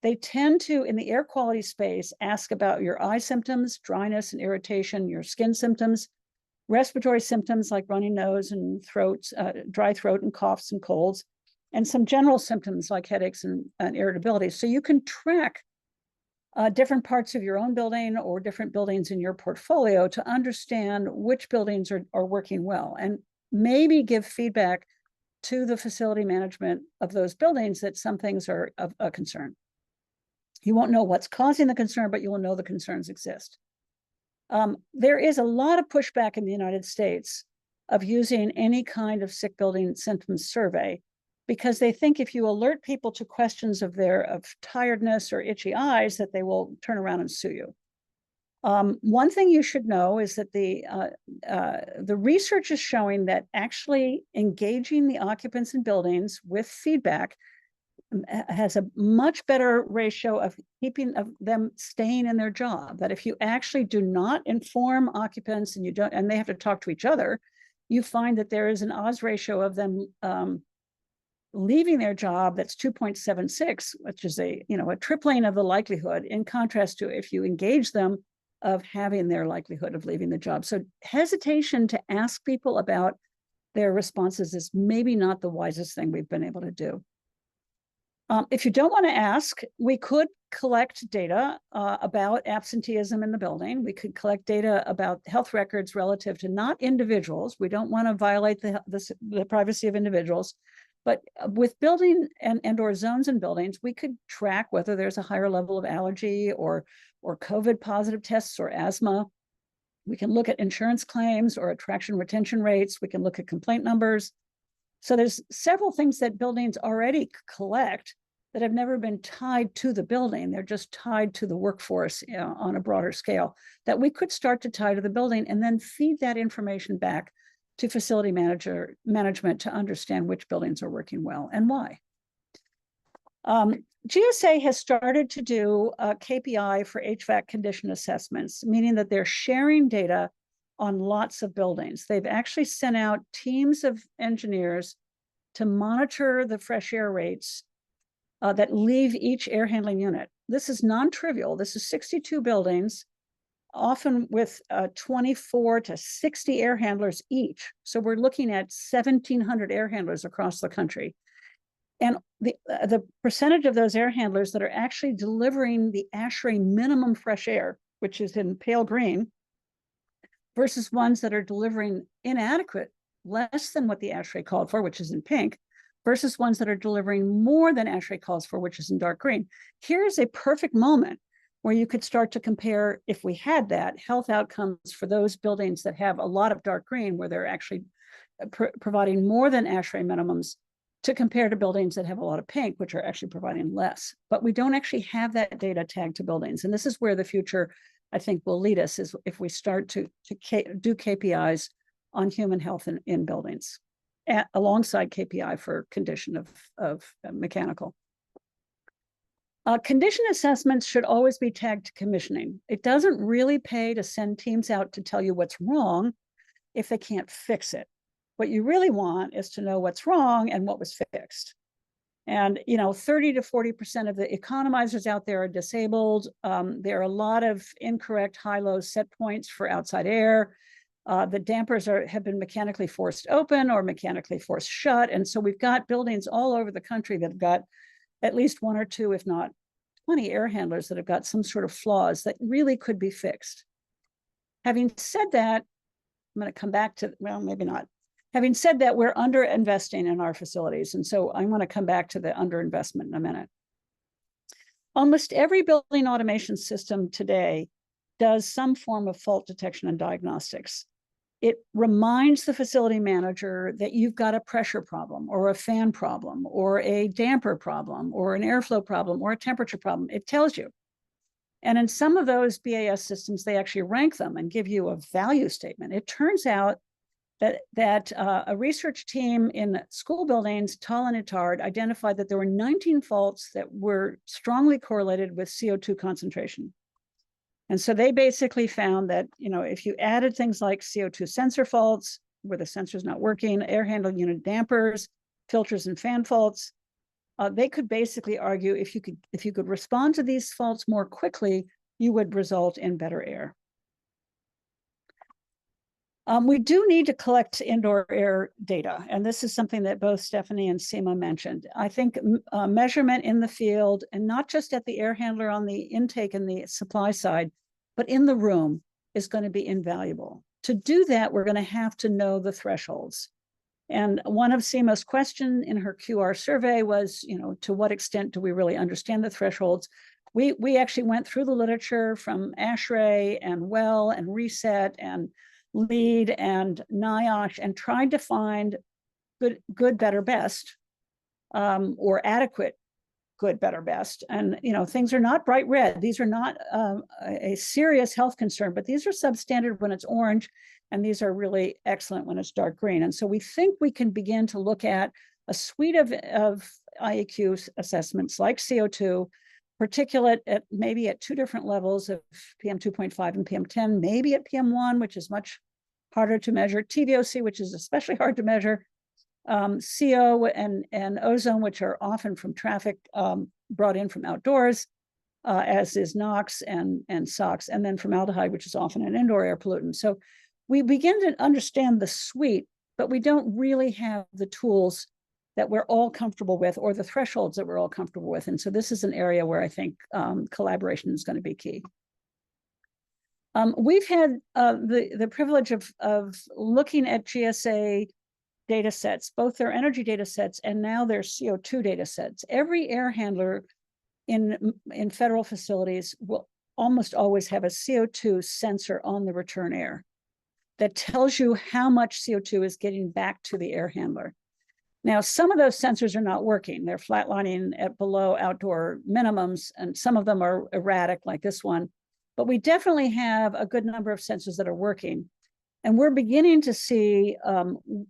they tend to, in the air quality space, ask about your eye symptoms, dryness and irritation, your skin symptoms, respiratory symptoms like runny nose and dry throat and coughs and colds, and some general symptoms like headaches and irritability. So you can track different parts of your own building or different buildings in your portfolio to understand which buildings are working well, and maybe give feedback to the facility management of those buildings that some things are of a concern. You won't know what's causing the concern, but you will know the concerns exist. There is a lot of pushback in the United States of using any kind of sick building symptoms survey, because they think if you alert people to questions of tiredness or itchy eyes, that they will turn around and sue you. One thing you should know is that the research is showing that actually engaging the occupants in buildings with feedback has a much better ratio of them staying in their job. That if you actually do not inform occupants and they have to talk to each other, you find that there is an odds ratio of them leaving their job that's 2.76, which is a tripling of the likelihood, in contrast to if you engage them, of having their likelihood of leaving the job. So hesitation to ask people about their responses is maybe not the wisest thing we've been able to do. If you don't want to ask, we could collect data about absenteeism in the building. We could collect data about health records relative to not individuals. We don't want to violate the privacy of individuals, but with building and or zones in buildings, we could track whether there's a higher level of allergy or COVID positive tests or asthma. We can look at insurance claims or attraction retention rates. We can look at complaint numbers. So there's several things that buildings already collect that have never been tied to the building. They're just tied to the workforce on a broader scale, that we could start to tie to the building and then feed that information back to facility management to understand which buildings are working well and why. GSA has started to do a KPI for HVAC condition assessments, meaning that they're sharing data on lots of buildings. They've actually sent out teams of engineers to monitor the fresh air rates that leave each air handling unit. This is non-trivial. This is 62 buildings, often with 24 to 60 air handlers each. So we're looking at 1,700 air handlers across the country. And the percentage of those air handlers that are actually delivering the ASHRAE minimum fresh air, which is in pale green, versus ones that are delivering inadequate, less than what the ASHRAE called for, which is in pink, versus ones that are delivering more than ASHRAE calls for, which is in dark green. Here's a perfect moment where you could start to compare, if we had that, health outcomes for those buildings that have a lot of dark green, where they're actually providing more than ASHRAE minimums, to compare to buildings that have a lot of pink, which are actually providing less. But we don't actually have that data tagged to buildings. And this is where the future, I think, will lead us, is if we start to do KPIs on human health in buildings, alongside KPI for condition of mechanical. Condition assessments should always be tagged to commissioning. It doesn't really pay to send teams out to tell you what's wrong if they can't fix it. What you really want is to know what's wrong and what was fixed. And 30 to 40% of the economizers out there are disabled. There are a lot of incorrect high-low set points for outside air. The dampers have been mechanically forced open or mechanically forced shut. And so we've got buildings all over the country that have got at least 1 or 2, if not 20 air handlers that have got some sort of flaws that really could be fixed. Having said that, I'm going to come back to, well, maybe not. Having said that, we're under investing in our facilities. And so I'm going to come back to the underinvestment in a minute. Almost every building automation system today does some form of fault detection and diagnostics. It reminds the facility manager that you've got a pressure problem or a fan problem or a damper problem or an airflow problem or a temperature problem. It tells you. And in some of those BAS systems, they actually rank them and give you a value statement. It turns out that a research team in school buildings, Tal and Itard, identified that there were 19 faults that were strongly correlated with CO2 concentration. And so they basically found that, if you added things like CO2 sensor faults, where the sensor's not working, air handling unit dampers, filters and fan faults, they could basically argue if you could respond to these faults more quickly, you would result in better air. We do need to collect indoor air data, and this is something that both Stephanie and Seema mentioned. I think measurement in the field, and not just at the air handler on the intake and the supply side, but in the room, is going to be invaluable. To do that, we're going to have to know the thresholds. And one of Seema's questions in her QR survey was, to what extent do we really understand the thresholds? We actually went through the literature from ASHRAE and WELL and RESET and LEED and NIOSH and tried to find good, better, best, or adequate, good, better, best. And, things are not bright red. These are not a serious health concern, but these are substandard when it's orange, and these are really excellent when it's dark green. And so we think we can begin to look at a suite of IAQ assessments like CO2, particulate maybe at 2 different levels of PM 2.5 and PM 10, maybe at PM 1, which is much harder to measure, TVOC, which is especially hard to measure, CO and ozone, which are often from traffic brought in from outdoors, as is NOx and SOx, and then formaldehyde, which is often an indoor air pollutant. So we begin to understand the suite, but we don't really have the tools that we're all comfortable with, or the thresholds that we're all comfortable with. And so this is an area where I think collaboration is going to be key. We've had the privilege of looking at GSA data sets, both their energy data sets and now their CO2 data sets. Every air handler in federal facilities will almost always have a CO2 sensor on the return air that tells you how much CO2 is getting back to the air handler. Now, some of those sensors are not working. They're flatlining at below outdoor minimums, and some of them are erratic, like this one. But we definitely have a good number of sensors that are working. And we're beginning to see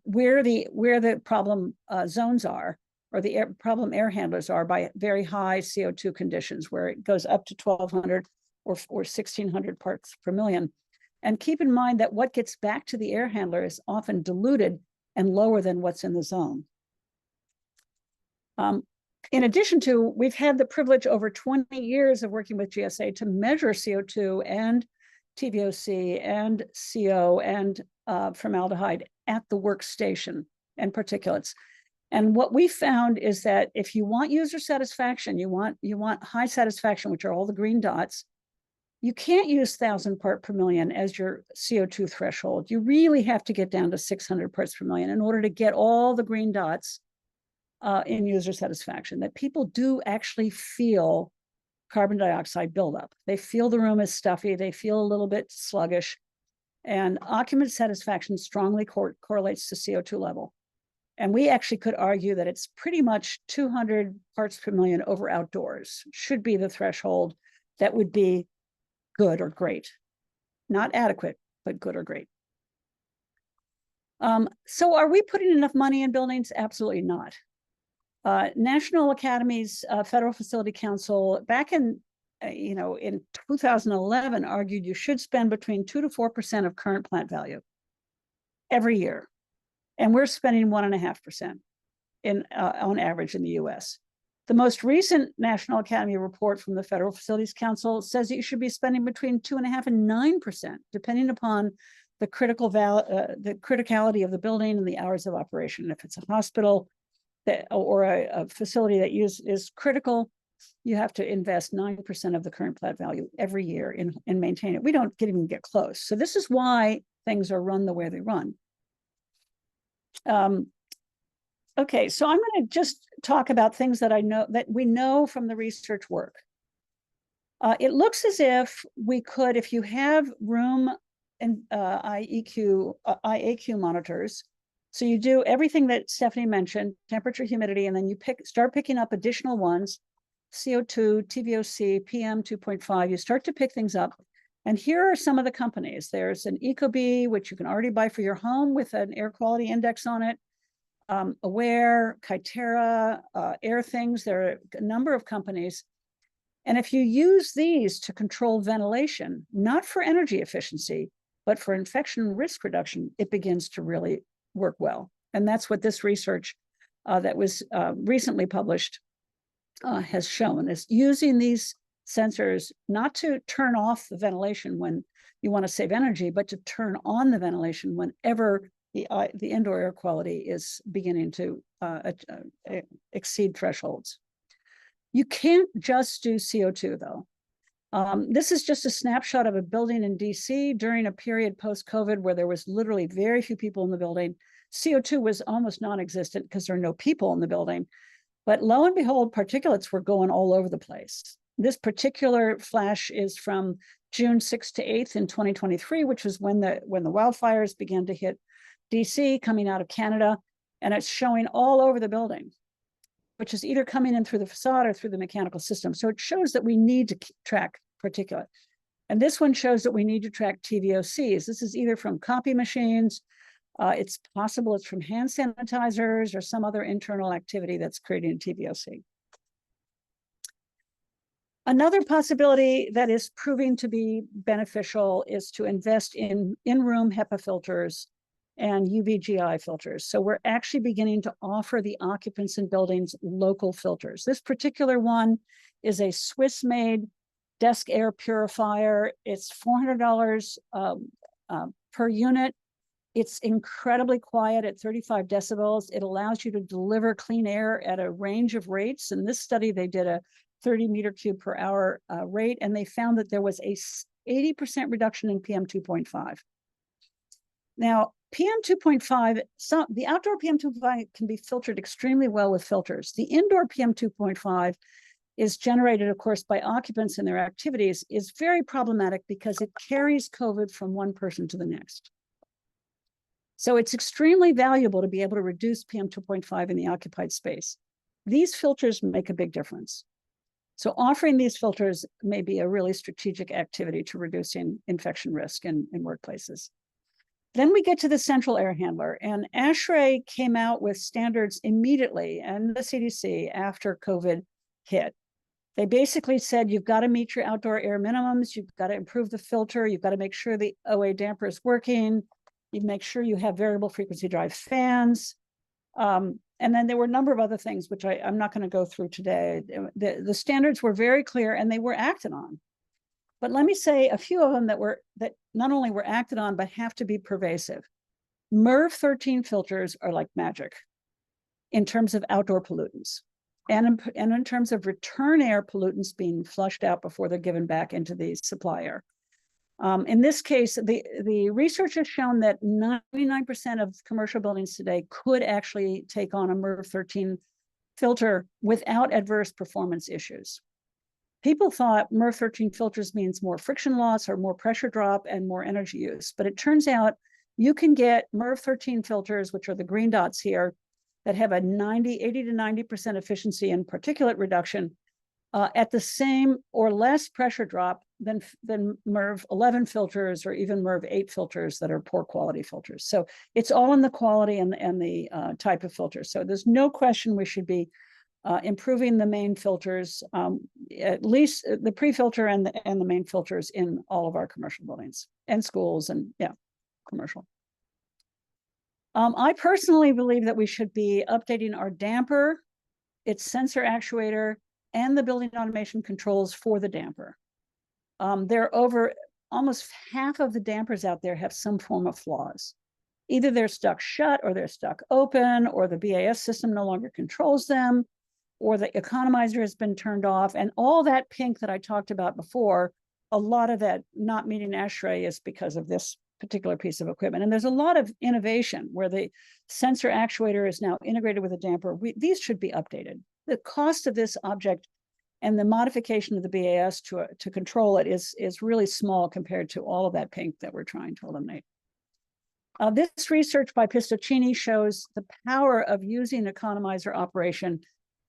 where the problem zones are, or the problem air handlers are, by very high CO2 conditions, where it goes up to 1,200 or 1,600 parts per million. And keep in mind that what gets back to the air handler is often diluted and lower than what's in the zone. In addition to, we've had the privilege over 20 years of working with GSA to measure CO2 and TVOC and CO and formaldehyde at the workstation and particulates. And what we found is that if you want user satisfaction, you want high satisfaction, which are all the green dots, you can't use 1,000 part per million as your CO2 threshold. You really have to get down to 600 parts per million in order to get all the green dots in user satisfaction, that people do actually feel carbon dioxide buildup. They feel the room is stuffy, they feel a little bit sluggish, and occupant satisfaction strongly correlates to CO2 level. And we actually could argue that it's pretty much 200 parts per million over outdoors should be the threshold that would be good or great. Not adequate, but good or great. So are we putting enough money in buildings? Absolutely not. National Academies Federal Facility Council back in 2011 argued you should spend between 2 to 4% of current plant value every year. And we're spending 1.5% on average in the US. The most recent National Academy report from the Federal Facilities Council says that you should be spending between 2.5% and 9%, depending upon the criticality of the building and the hours of operation. If it's a hospital or a facility that is critical, you have to invest 9% of the current plant value every year in maintain it. We don't even get close. So this is why things are run the way they run. Okay, so I'm going to just talk about things that we know from the research work. It looks as if we could, if you have room and IAQ monitors, so you do everything that Stephanie mentioned, temperature, humidity, and then you start picking up additional ones, CO2, TVOC, PM 2.5, you start to pick things up. And here are some of the companies. There's an Ecobee, which you can already buy for your home with an air quality index on it. Aware, Kytera, Airthings, there are a number of companies. And if you use these to control ventilation, not for energy efficiency, but for infection risk reduction, it begins to really work well. And that's what this research that was recently published has shown, is using these sensors not to turn off the ventilation when you want to save energy, but to turn on the ventilation whenever the indoor air quality is beginning to exceed thresholds. You can't just do CO2 though. This is just a snapshot of a building in DC during a period post-COVID where there was literally very few people in the building. CO2 was almost non-existent because there are no people in the building. But lo and behold, particulates were going all over the place. This particular flash is from June 6th to 8th in 2023, which was when the wildfires began to hit DC coming out of Canada. And it's showing all over the building, which is either coming in through the facade or through the mechanical system. So it shows that we need to track particulate. And this one shows that we need to track TVOCs. This is either from copy machines, it's possible it's from hand sanitizers or some other internal activity that's creating a TVOC. Another possibility that is proving to be beneficial is to invest in in-room HEPA filters and UVGI filters. So we're actually beginning to offer the occupants in buildings local filters. This particular one is a Swiss-made desk air purifier. It's $400 per unit. It's incredibly quiet at 35 decibels. It allows you to deliver clean air at a range of rates. In this study, they did a 30 meter cube per hour rate, and they found that there was a 80% reduction in PM 2.5. Now, PM 2.5, the outdoor PM 2.5 can be filtered extremely well with filters. The indoor PM 2.5 is generated, of course, by occupants and their activities, is very problematic because it carries COVID from one person to the next. So it's extremely valuable to be able to reduce PM 2.5 in the occupied space. These filters make a big difference. So offering these filters may be a really strategic activity to reducing infection risk in workplaces. Then we get to the central air handler, and ASHRAE came out with standards immediately, and the CDC after COVID hit. They basically said, you've got to meet your outdoor air minimums, you've got to improve the filter, you've got to make sure the OA damper is working, you make sure you have variable frequency drive fans. And then there were a number of other things, which I'm not going to go through today. The standards were very clear and they were acted on. But let me say a few of them that not only were acted on, but have to be pervasive. MERV 13 filters are like magic. in terms of outdoor pollutants and in terms of return air pollutants being flushed out before they're given back into the supply air. In this case, the research has shown that 99% of commercial buildings today could actually take on a MERV 13 filter without adverse performance issues. People thought MERV 13 filters means more friction loss or more pressure drop and more energy use, but it turns out you can get MERV 13 filters, which are the green dots here, that have a 80 to 90% efficiency in particulate reduction at the same or less pressure drop than MERV 11 filters or even MERV 8 filters that are poor quality filters. So it's all in the quality and the type of filter. So there's no question we should be improving the main filters, at least the pre-filter and the main filters in all of our commercial buildings and schools and commercial. I personally believe that we should be updating our damper, its sensor actuator, and the building automation controls for the damper. There are over almost half of the dampers out there have some form of flaws. Either they're stuck shut or they're stuck open, or the BAS system no longer controls them, or the economizer has been turned off. And all that pink that I talked about before, a lot of that not meeting ASHRAE is because of this particular piece of equipment. And there's a lot of innovation where the sensor actuator is now integrated with a damper. These should be updated. The cost of this object and the modification of the BAS to control it is really small compared to all of that pink that we're trying to eliminate. This research by Pistocchini shows the power of using economizer operation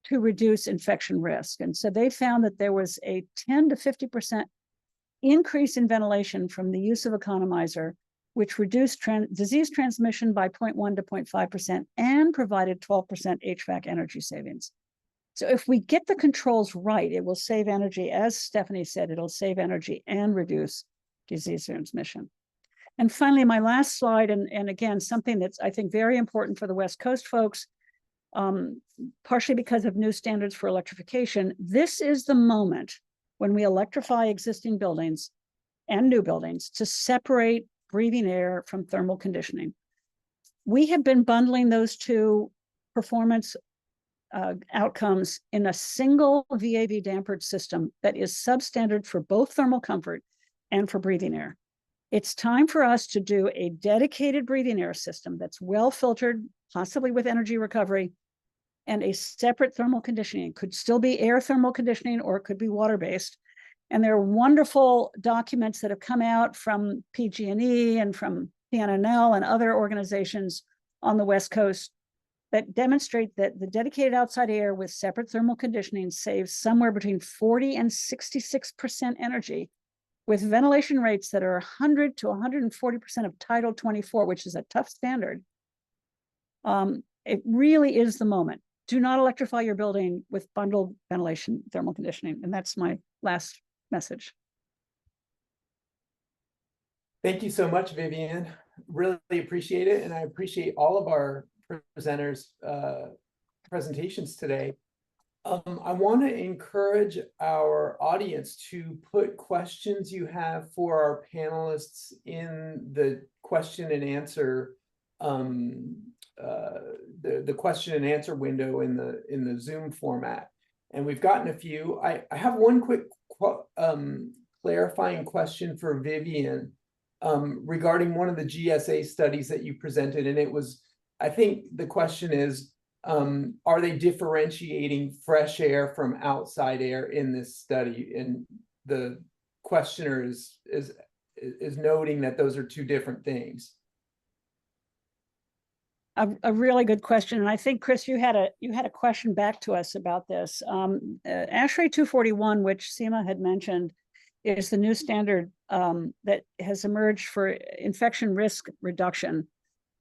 to reduce infection risk. And so they found that there was a 10 to 50% increase in ventilation from the use of economizer, which reduced disease transmission by 0.1 to 0.5% and provided 12% HVAC energy savings. So if we get the controls right, it will save energy. As Stephanie said, it'll save energy and reduce disease transmission. And finally, my last slide, and again, something that's, I think, very important for the West Coast folks, partially because of new standards for electrification. This is the moment when we electrify existing buildings and new buildings to separate breathing air from thermal conditioning. We have been bundling those two performance outcomes in a single VAV dampered system that is substandard for both thermal comfort and for breathing air. It's time for us to do a dedicated breathing air system that's well filtered, possibly with energy recovery, and a separate thermal conditioning. It could still be air thermal conditioning, or it could be water-based. And there are wonderful documents that have come out from PG&E and from PNNL and other organizations on the West Coast that demonstrate that the dedicated outside air with separate thermal conditioning saves somewhere between 40 and 66% energy, with ventilation rates that are 100 to 140% of Title 24, which is a tough standard. It really is the moment. Do not electrify your building with bundled ventilation thermal conditioning. And that's my last message. Thank you so much, Vivian. Really appreciate it. And I appreciate all of our presenters' presentations today. I want to encourage our audience to put questions you have for our panelists in the question and answer the question and answer window in the Zoom format. And we've gotten a few. I have one quick clarifying question for Vivian regarding one of the GSA studies that you presented. And it was, I think the question is, are they differentiating fresh air from outside air in this study? And the questioner is noting that those are two different things. A really good question, and I think, Chris, you had a question back to us about this. ASHRAE 241, which Seema had mentioned, is the new standard that has emerged for infection risk reduction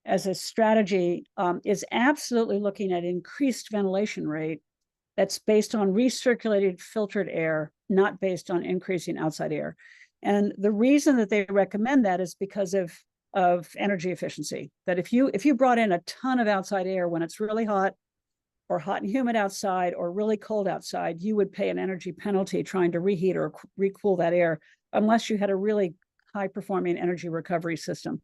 as a strategy, is absolutely looking at increased ventilation rate that's based on recirculated filtered air, not based on increasing outside air. And the reason that they recommend that is because of energy efficiency. That if you brought in a ton of outside air when it's really hot or hot and humid outside or really cold outside, you would pay an energy penalty trying to reheat or recool that air unless you had a really high performing energy recovery system.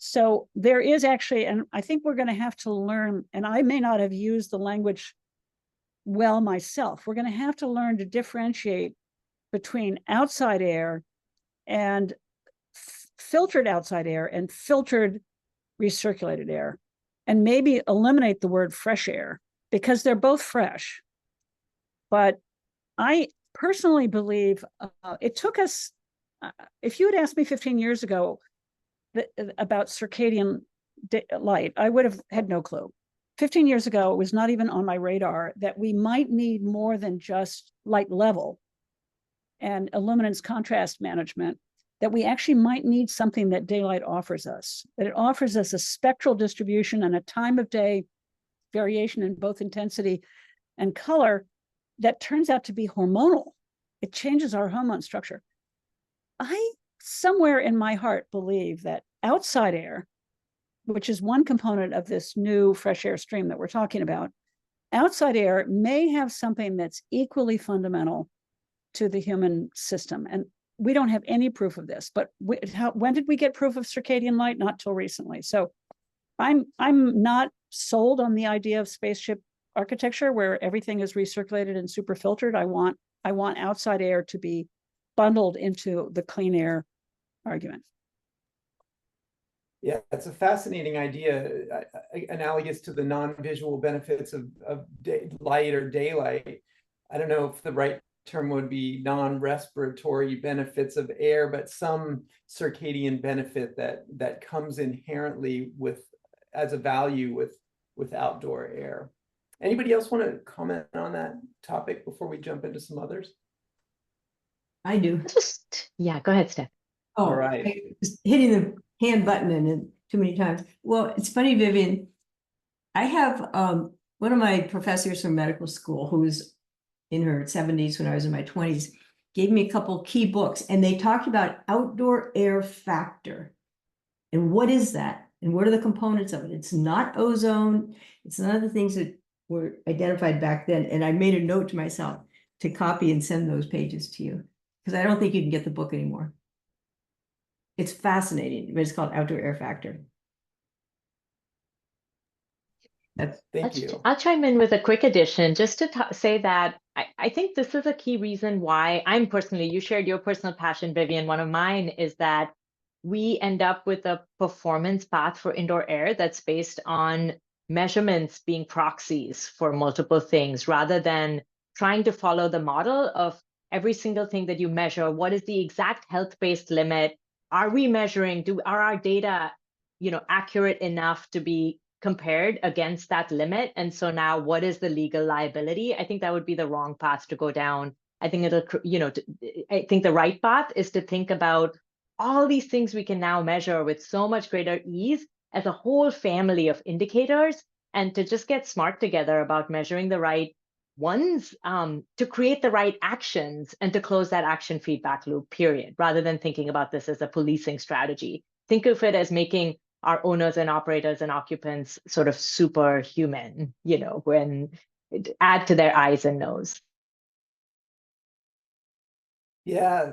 So there is actually, and I think we're going to have to learn, and I may not have used the language well myself, we're going to have to learn to differentiate between outside air and filtered outside air and filtered recirculated air, and maybe eliminate the word fresh air because they're both fresh. But I personally believe it took us, if you had asked me 15 years ago about circadian light, I would have had no clue. 15 years ago, it was not even on my radar that we might need more than just light level and illuminance contrast management, that we actually might need something that daylight offers us, that it offers us a spectral distribution and a time of day variation in both intensity and color that turns out to be hormonal. It changes our hormone structure. I, somewhere in my heart, believe that outside air, which is one component of this new fresh air stream that we're talking about, outside air may have something that's equally fundamental to the human system. And we don't have any proof of this, but when did we get proof of circadian light? Not till recently. So I'm not sold on the idea of spaceship architecture where everything is recirculated and super filtered. I want outside air to be bundled into the clean air argument. Yeah, it's a fascinating idea, analogous to the non-visual benefits of light or daylight. I don't know if the right term would be non-respiratory benefits of air, but some circadian benefit that comes inherently as a value with outdoor air. Anybody else want to comment on that topic before we jump into some others? I do. Yeah, go ahead, Steph. Oh, All right. I was hitting the hand button and too many times. Well, it's funny, Vivian. I have one of my professors from medical school who was in her 70s when I was in my 20s, gave me a couple key books, and they talked about outdoor air factor. And what is that? And what are the components of it? It's not ozone. It's none of the things that were identified back then. And I made a note to myself to copy and send those pages to you, because I don't think you can get the book anymore. It's fascinating, but it's called Outdoor Air Factor. Thank you. I'll chime in with a quick addition just to say that I think this is a key reason why I'm personally, you shared your personal passion, Vivian. One of mine is that we end up with a performance path for indoor air that's based on measurements being proxies for multiple things, rather than trying to follow the model of every single thing that you measure. What is the exact health-based limit? Are we measuring? Are our data, accurate enough to be compared against that limit? And so now, what is the legal liability? I think that would be the wrong path to go down. I think I think the right path is to think about all these things we can now measure with so much greater ease as a whole family of indicators, and to just get smart together about measuring the right ones to create the right actions and to close that action feedback loop, period, rather than thinking about this as a policing strategy. Think of it as making our owners and operators and occupants sort of superhuman, when add to their eyes and nose. Yeah,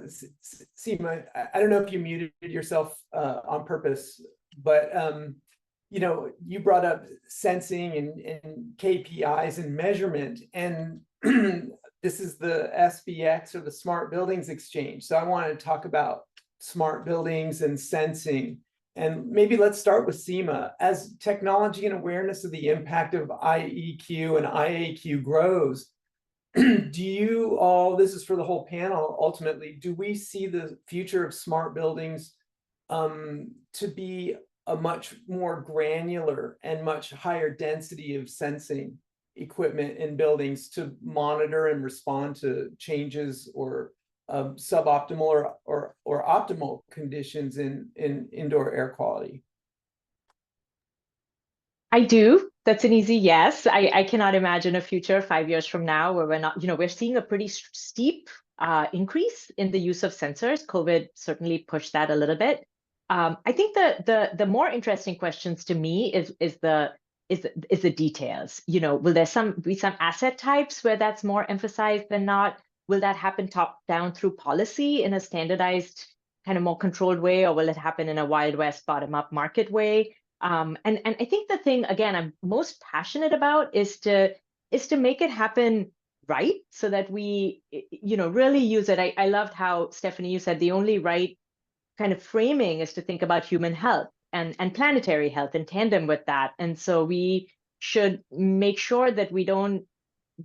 Seema, I don't know if you muted yourself on purpose, but you brought up sensing and KPIs and measurement, and this is the SBX, or the Smart Buildings Exchange. So I wanted to talk about smart buildings and sensing. And maybe let's start with Seema. As technology and awareness of the impact of IEQ and IAQ grows, do you all, this is for the whole panel, ultimately, do we see the future of smart buildings to be a much more granular and much higher density of sensing equipment in buildings to monitor and respond to changes or suboptimal or optimal conditions in indoor air quality? I do. That's an easy yes. I cannot imagine a future 5 years from now where we're not, we're seeing a pretty steep increase in the use of sensors. COVID certainly pushed that a little bit. I think the more interesting questions to me is the details. Will there be some asset types where that's more emphasized than not? Will that happen top down through policy in a standardized kind of more controlled way, or will it happen in a Wild West bottom-up market way? And I think the thing, again, I'm most passionate about is to make it happen right, so that we, really use it. I loved how, Stephanie, you said the only right kind of framing is to think about human health and planetary health in tandem with that. And so we should make sure that we don't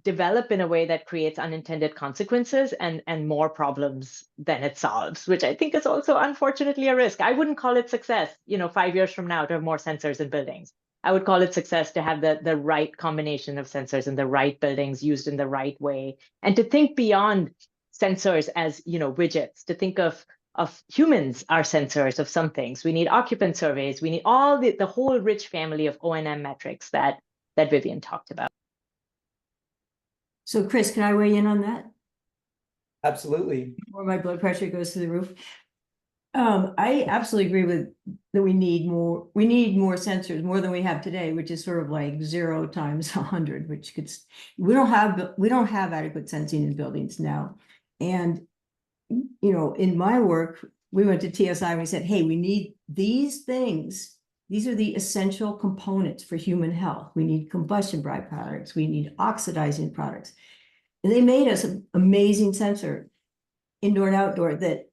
develop in a way that creates unintended consequences and more problems than it solves, which I think is also unfortunately a risk. I wouldn't call it success, 5 years from now, to have more sensors in buildings. I would call it success to have the right combination of sensors in the right buildings used in the right way, and to think beyond sensors as, widgets, to think of humans are sensors of some things. We need occupant surveys. We need all the whole rich family of O&M metrics that Vivian talked about. So Chris, can I weigh in on that? Absolutely. Before my blood pressure goes through the roof. I absolutely agree with that we need more sensors, more than we have today, which is sort of like 0 times 100, which could, we don't have adequate sensing in buildings now. And, in my work, we went to TSI and we said, hey, we need these things. These are the essential components for human health. We need combustion byproducts. We need oxidizing products. And they made us an amazing sensor, indoor and outdoor, that,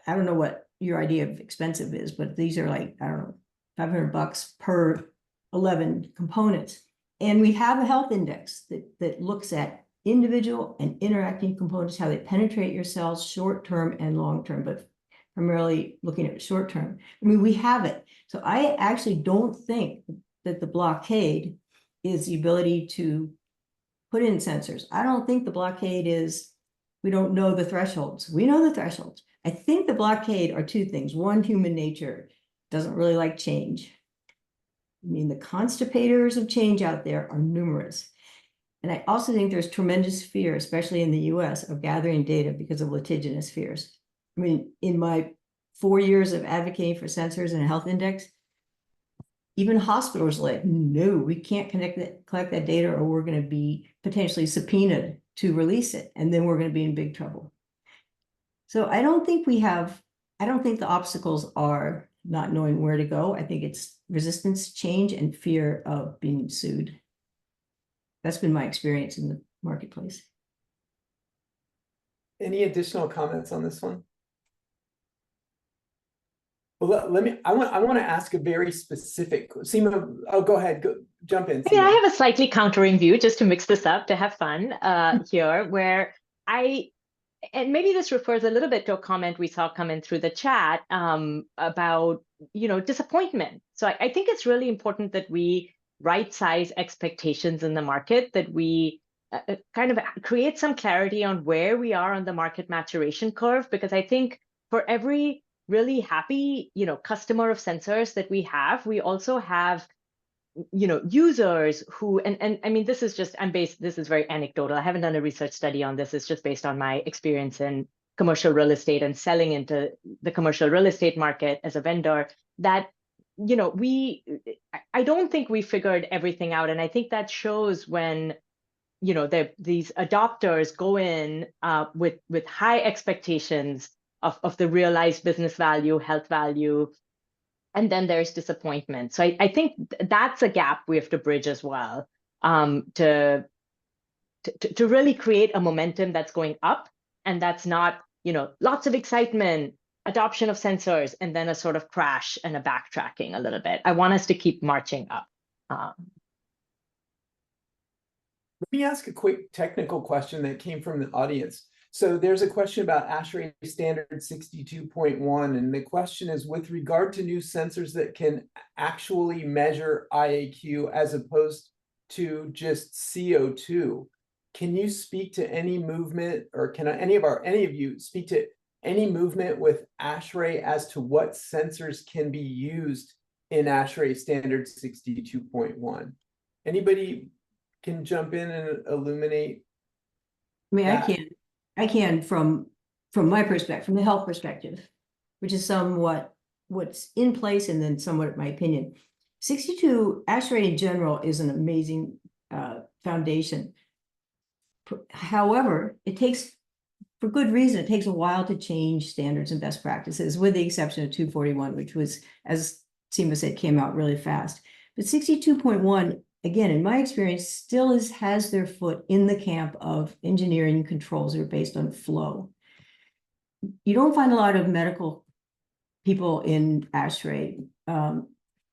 I don't know what your idea of expensive is, but these are like, I don't know, $500 per 11 components. And we have a health index that looks at individual and interacting components, how they penetrate your cells, short-term and long-term, but primarily looking at short-term. I mean, we have it. So I actually don't think that the blockade is the ability to put in sensors. I don't think the blockade is, we don't know the thresholds. We know the thresholds. I think the blockade are 2 things. One, human nature doesn't really like change. I mean, the constipators of change out there are numerous. And I also think there's tremendous fear, especially in the US, of gathering data because of litigious fears. I mean, in my 4 years of advocating for sensors and a health index, even hospitals are like, no, we can't collect that data, or we're going to be potentially subpoenaed to release it. And then we're going to be in big trouble. So I don't think the obstacles are not knowing where to go. I think it's resistance, change, and fear of being sued. That's been my experience in the marketplace. Any additional comments on this one? Well, I want to ask a very specific, Seema, go ahead, jump in. Yeah, I have a slightly countering view, just to mix this up, to have fun here, where and maybe this refers a little bit to a comment we saw come in through the chat about, disappointment. So I think it's really important that we right-size expectations in the market, that we kind of create some clarity on where we are on the market maturation curve, because I think for every really happy, customer of sensors that we have, we also have, users who, and I mean, this is very anecdotal. I haven't done a research study on this. It's just based on my experience in commercial real estate and selling into the commercial real estate market as a vendor, that, I don't think we figured everything out. And I think that shows when, these adopters go in with high expectations of the realized business value, health value, and then there's disappointment. So I think that's a gap we have to bridge as well, to really create a momentum that's going up, and that's not, lots of excitement, adoption of sensors, and then a sort of crash and a backtracking a little bit. I want us to keep marching up. Let me ask a quick technical question that came from the audience. So there's a question about ASHRAE standard 62.1, and the question is, with regard to new sensors that can actually measure IAQ as opposed to just CO2, can you speak to any movement, or can any of you speak to any movement with ASHRAE as to what sensors can be used in ASHRAE standard 62.1? Anybody can jump in and illuminate? I mean, I can from my perspective, from the health perspective, which is somewhat what's in place, and then somewhat my opinion. 62 ASHRAE in general is an amazing foundation. However, it takes for good reason. It takes a while to change standards and best practices, with the exception of 241, which was, as Seema said, came out really fast. But 62.1, again, in my experience, still has their foot in the camp of engineering controls that are based on flow. You don't find a lot of medical people in ASHRAE.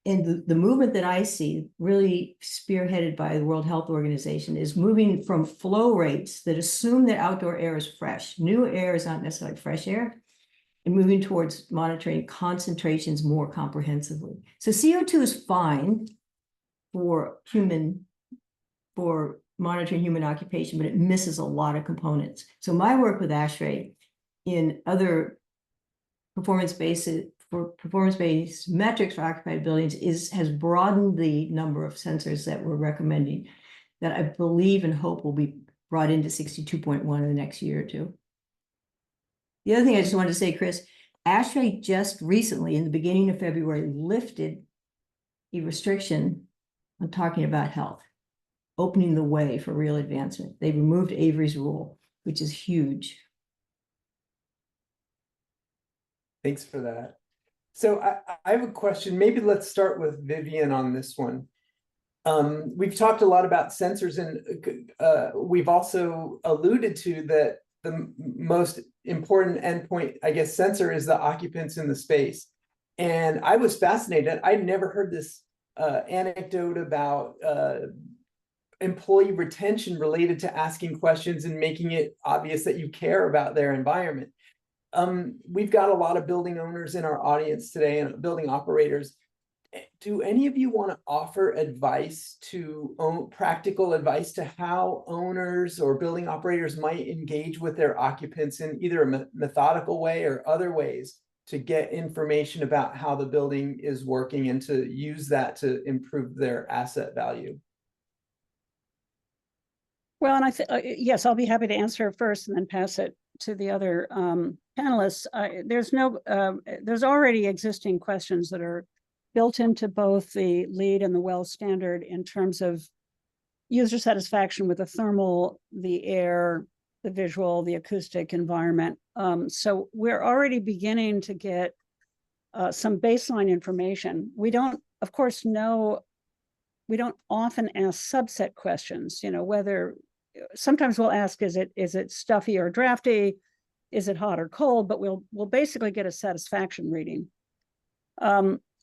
And the movement that I see, really spearheaded by the World Health Organization, is moving from flow rates that assume that outdoor air is fresh. New air is not necessarily fresh air, and moving towards monitoring concentrations more comprehensively. So CO2 is fine for monitoring human occupation, but it misses a lot of components. So my work with ASHRAE in other performance-based metrics for occupied buildings has broadened the number of sensors that we're recommending, that I believe and hope will be brought into 62.1 in the next year or two. The other thing I just wanted to say, Chris, ASHRAE just recently, in the beginning of February, lifted a restriction on talking about health, opening the way for real advancement. They removed Avery's rule, which is huge. Thanks for that. So I have a question. Maybe let's start with Vivian on this one. We've talked a lot about sensors, and we've also alluded to that the most important endpoint, I guess, sensor is the occupants in the space. And I was fascinated. I'd never heard this anecdote about employee retention related to asking questions and making it obvious that you care about their environment. We've got a lot of building owners in our audience today and building operators. Do any of you want to offer advice practical advice to how owners or building operators might engage with their occupants in either a methodical way or other ways to get information about how the building is working and to use that to improve their asset value? Well, and yes, I'll be happy to answer first and then pass it to the other panelists. There's already existing questions that are built into both the LEED and the WELL standard in terms of user satisfaction with the thermal, the air, the visual, the acoustic environment. So we're already beginning to get some baseline information. We don't, of course, we don't often ask subset questions, whether sometimes we'll ask, is it stuffy or drafty? Is it hot or cold? But we'll basically get a satisfaction reading.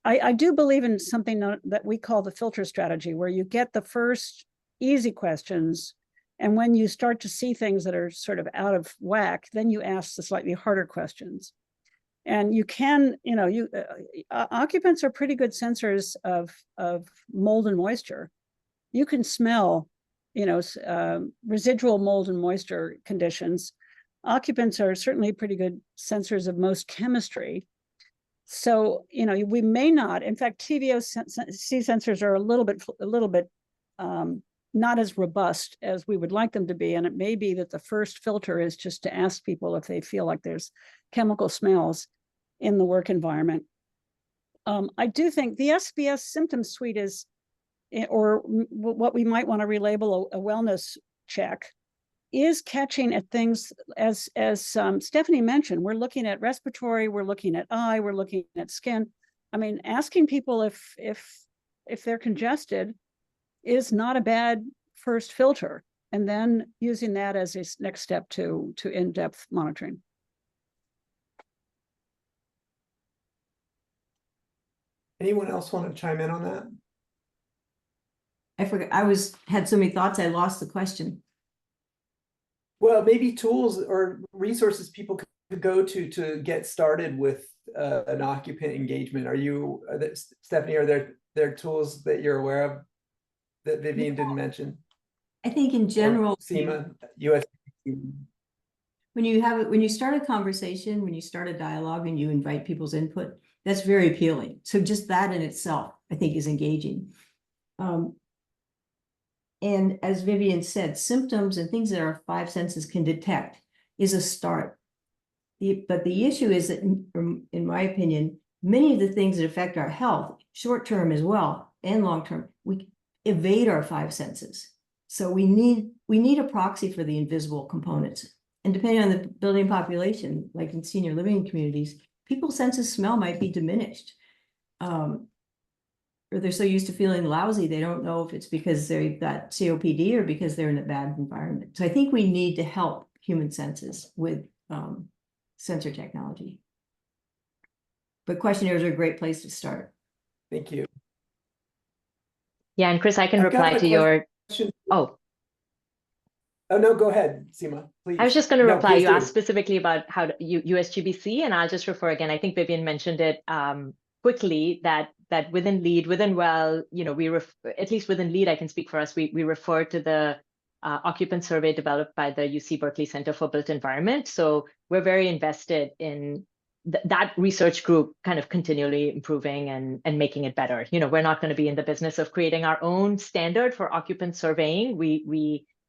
I do believe in something that we call the filter strategy, where you get the first easy questions, and when you start to see things that are sort of out of whack, then you ask the slightly harder questions. And you can, occupants are pretty good sensors of mold and moisture. You can smell, residual mold and moisture conditions. Occupants are certainly pretty good sensors of most chemistry. So, we may not, in fact, TVOC sensors are a little bit not as robust as we would like them to be. And it may be that the first filter is just to ask people if they feel like there's chemical smells in the work environment. I do think the SBS symptom suite is, or what we might want to relabel a wellness check, is catching at things as Stephanie mentioned. We're looking at respiratory, we're looking at eye, we're looking at skin. I mean, asking people if they're congested is not a bad first filter, and then using that as a next step to in-depth monitoring. Anyone else want to chime in on that? I forgot, had so many thoughts, I lost the question. Well, maybe tools or resources people could go to get started with an occupant engagement. Stephanie, are there tools that you're aware of that Vivian didn't mention? I think in general, Seema, US. when you start a conversation, when you start a dialogue and you invite people's input, that's very appealing. So just that in itself, I think, is engaging. And as Vivian said, symptoms and things that our five senses can detect is a start. But the issue is that, in my opinion, many of the things that affect our health, short-term as well and long-term, we evade our five senses. So we need a proxy for the invisible components. And depending on the building population, like in senior living communities, people's sense of smell might be diminished. Or they're so used to feeling lousy, they don't know if it's because they've got COPD or because they're in a bad environment. So I think we need to help human senses with sensor technology. But questionnaires are a great place to start. Thank you. Yeah, and Chris, I can I've got reply a to your, question. oh, Oh, no, go ahead, Seema, please. I was just going to No, reply. please You do. asked specifically about how to, USGBC, and I'll just refer again. I think Vivian mentioned it quickly that within LEED, within WELL, you know, at least within LEED, I can speak for us. We refer to the occupant survey developed by the UC Berkeley Center for Built Environment. So we're very invested in that research group kind of continually improving and making it better. You know, we're not going to be in the business of creating our own standard for occupant surveying.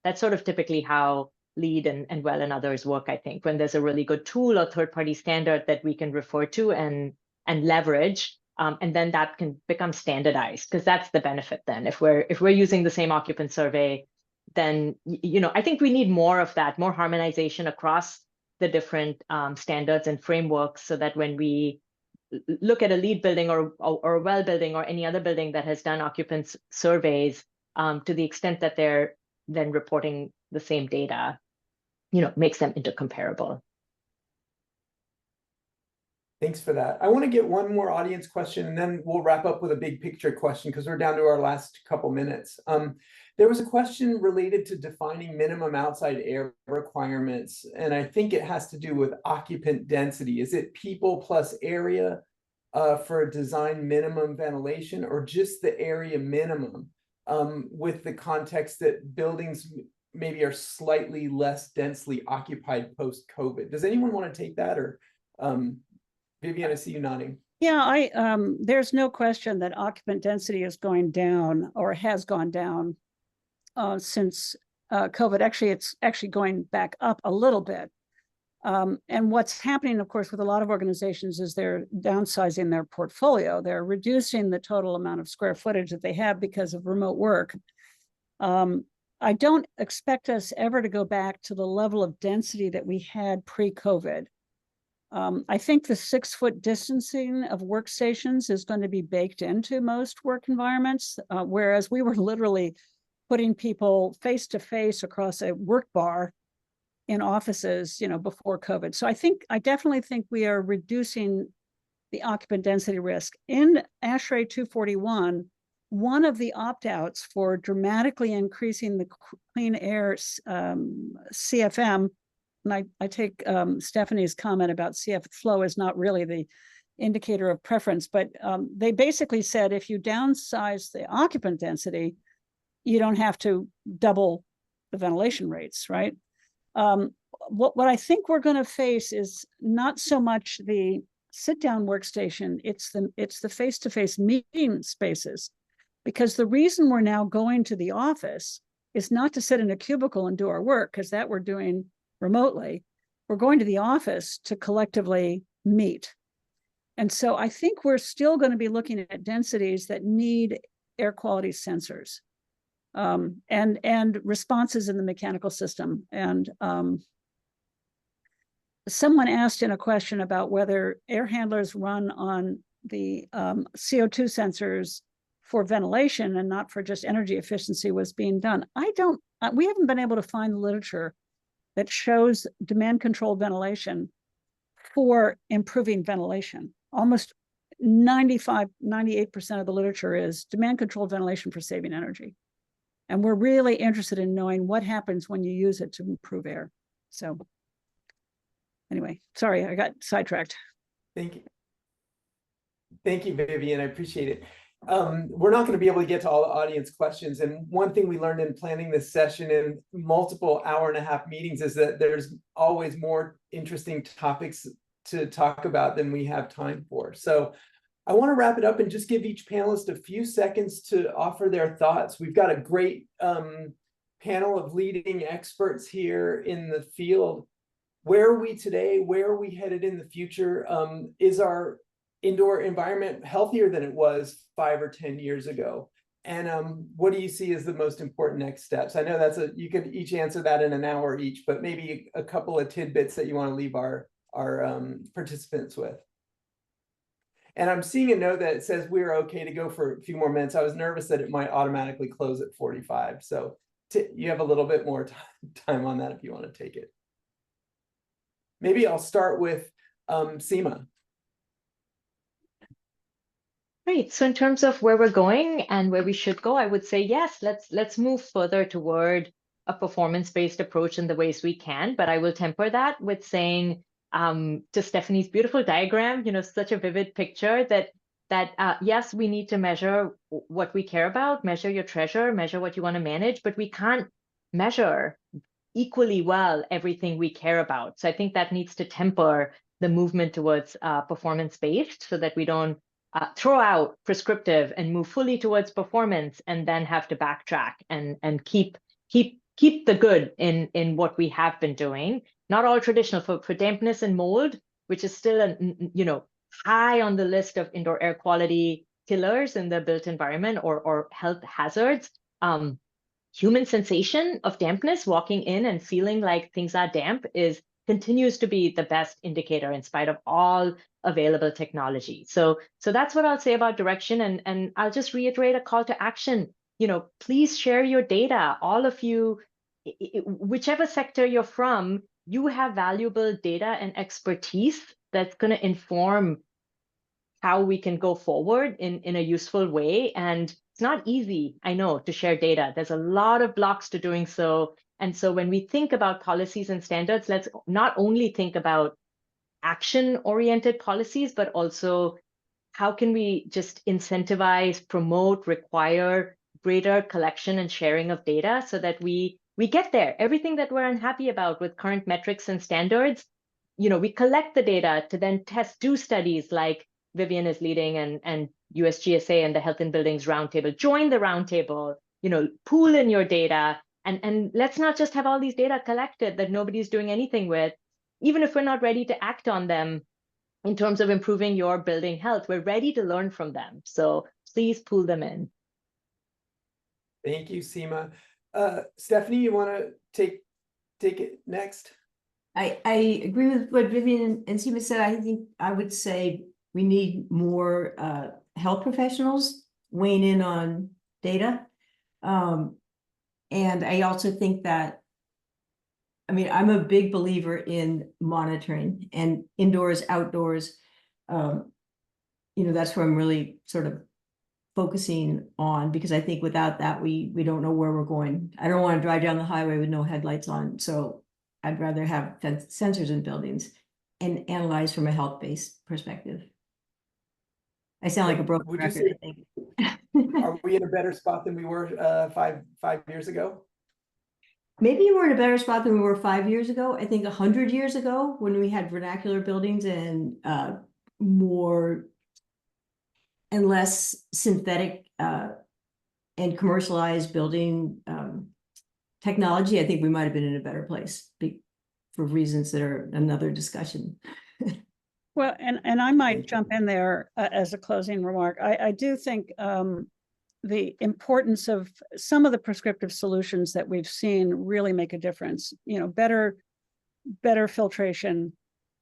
That's sort of typically how LEED and WELL and others work, I think, when there's a really good tool or third-party standard that we can refer to and leverage, and then that can become standardized, because that's the benefit then. If we're using the same occupant survey, then, you know, I think we need more of that, more harmonization across the different standards and frameworks, so that when we look at a LEED building or a WELL building or any other building that has done occupants surveys, to the extent that they're then reporting the same data, you know, makes them intercomparable. Thanks for that. I want to get one more audience question, and then we'll wrap up with a big picture question because we're down to our last couple minutes. There was a question related to defining minimum outside air requirements, and I think it has to do with occupant density. Is it people plus area for a design minimum ventilation, or just the area minimum, with the context that buildings maybe are slightly less densely occupied post-COVID? Does anyone want to take that, or Vivian, I see you nodding. Yeah, there's no question that occupant density is going down, or has gone down since COVID. Actually, it's actually going back up a little bit. And what's happening, of course, with a lot of organizations is they're downsizing their portfolio. They're reducing the total amount of square footage that they have because of remote work. I don't expect us ever to go back to the level of density that we had pre-COVID. I think the 6-foot distancing of workstations is going to be baked into most work environments, whereas we were literally putting people face to face across a work bar in offices, you know, before COVID. So I definitely think we are reducing the occupant density risk. In ASHRAE 241, one of the opt-outs for dramatically increasing the clean air CFM, and I take Stephanie's comment about CF flow is not really the indicator of preference, but they basically said if you downsize the occupant density, you don't have to double the ventilation rates, right? What I think we're going to face is not so much the sit-down workstation, it's the face-to-face meeting spaces, because the reason we're now going to the office is not to sit in a cubicle and do our work, because that we're doing remotely. We're going to the office to collectively meet. And so I think we're still going to be looking at densities that need air quality sensors, and responses in the mechanical system. And someone asked in a question about whether air handlers run on the CO2 sensors for ventilation and not for just energy efficiency was being done. We haven't been able to find the literature that shows demand controlled ventilation for improving ventilation. Almost 98% of the literature is demand controlled ventilation for saving energy. And we're really interested in knowing what happens when you use it to improve air. So anyway, sorry, I got sidetracked. Thank you. Thank you, Vivian. I appreciate it. We're not going to be able to get to all the audience questions. And one thing we learned in planning this session in multiple hour-and-a-half meetings is that there's always more interesting topics to talk about than we have time for. So I want to wrap it up and just give each panelist a few seconds to offer their thoughts. We've got a great panel of leading experts here in the field. Where are we today? Where are we headed in the future? Is our indoor environment healthier than it was 5 or 10 years ago? And what do you see as the most important next steps? I know you could each answer that in an hour each, but maybe a couple of tidbits that you want to leave our participants with. And I'm seeing a note that says we're okay to go for a few more minutes. I was nervous that it might automatically close at 45. So you have a little bit more time on that if you want to take it. Maybe I'll start with Seema. Great. So in terms of where we're going and where we should go, I would say, yes, let's move further toward a performance-based approach in the ways we can. But I will temper that with saying, to Stephanie's beautiful diagram, such a vivid picture that yes, we need to measure what we care about, measure your treasure, measure what you want to manage, but we can't measure equally well everything we care about. So I think that needs to temper the movement towards performance-based so that we don't throw out prescriptive and move fully towards performance and then have to backtrack and keep the good in what we have been doing. Not all traditional for dampness and mold, which is still high on the list of indoor air quality killers in the built environment or health hazards. Human sensation of dampness, walking in and feeling like things are damp, continues to be the best indicator in spite of all available technology. So that's what I'll say about direction, and I'll just reiterate a call to action. Please share your data. All of you, whichever sector you're from, you have valuable data and expertise that's going to inform how we can go forward in a useful way. And it's not easy, I know, to share data. There's a lot of blocks to doing so. And so when we think about policies and standards, let's not only think about action-oriented policies, but also how can we just incentivize, promote, require greater collection and sharing of data so that we get there. Everything that we're unhappy about with current metrics and standards, we collect the data to then do studies like Vivian is leading and USGSA and the Health in Buildings Roundtable. Join the roundtable, pool in your data, and let's not just have all these data collected that nobody's doing anything with, even if we're not ready to act on them in terms of improving your building health. We're ready to learn from them. So please pull them in. Thank you, Seema. Stephanie, you want to take it next? I agree with what Vivian and Seema said. I think I would say we need more health professionals weighing in on data. And I also think that, I'm a big believer in monitoring and indoors, outdoors. That's where I'm really sort of focusing on, because I think without that, we don't know where we're going. I don't want to drive down the highway with no headlights on. So I'd rather have sensors in buildings and analyze from a health-based perspective. I sound like a broken record, I think. Are we in a better spot than we were five years ago? Maybe we're in a better spot than we were 5 years ago. I think 100 years ago, when we had vernacular buildings and more and less synthetic and commercialized building technology, I think we might have been in a better place for reasons that are another discussion. Well, and I might jump in there as a closing remark. I do think the importance of some of the prescriptive solutions that we've seen really make a difference. Better filtration,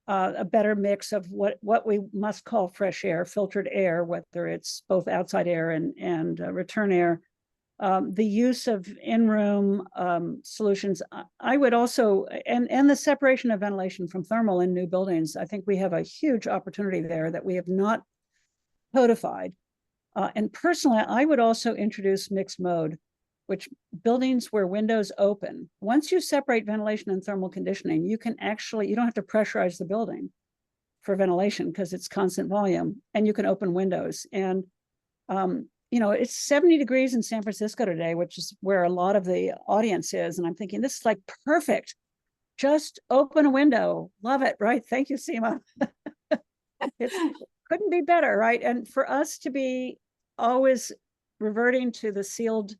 a better mix of what we must call fresh air, filtered air, whether it's both outside air and return air. The use of in-room solutions. I would also, and the separation of ventilation from thermal in new buildings. I think we have a huge opportunity there that we have not codified. And personally, I would also introduce mixed mode, which buildings where windows open. Once you separate ventilation and thermal conditioning, you don't have to pressurize the building for ventilation because it's constant volume, and you can open windows. And it's 70 degrees in San Francisco today, which is where a lot of the audience is. And I'm thinking, this is like perfect. Just open a window. Love it, right? Thank you, Seema. It couldn't be better, right? And for us to be always reverting to the sealed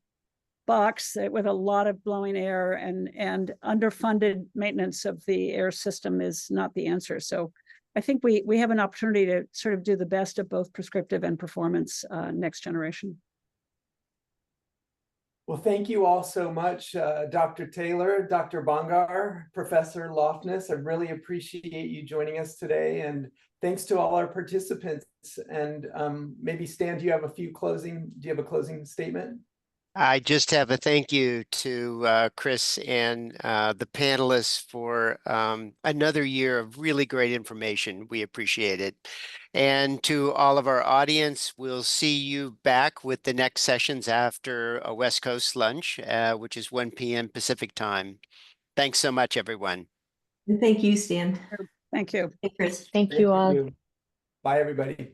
box with a lot of blowing air and underfunded maintenance of the air system is not the answer. So I think we have an opportunity to sort of do the best of both prescriptive and performance next generation. Well, thank you all so much, Dr. Taylor, Dr. Bongar, Professor Lofness. I really appreciate you joining us today. And thanks to all our participants. And maybe Stan, do you have a closing statement? I just have a thank you to Chris and the panelists for another year of really great information. We appreciate it. And to all of our audience, we'll see you back with the next sessions after a West Coast lunch, which is 1 p.m. Pacific time. Thanks so much, everyone. And thank you, Stan. Thank you. Hey, Chris. Thank you all. Bye, everybody.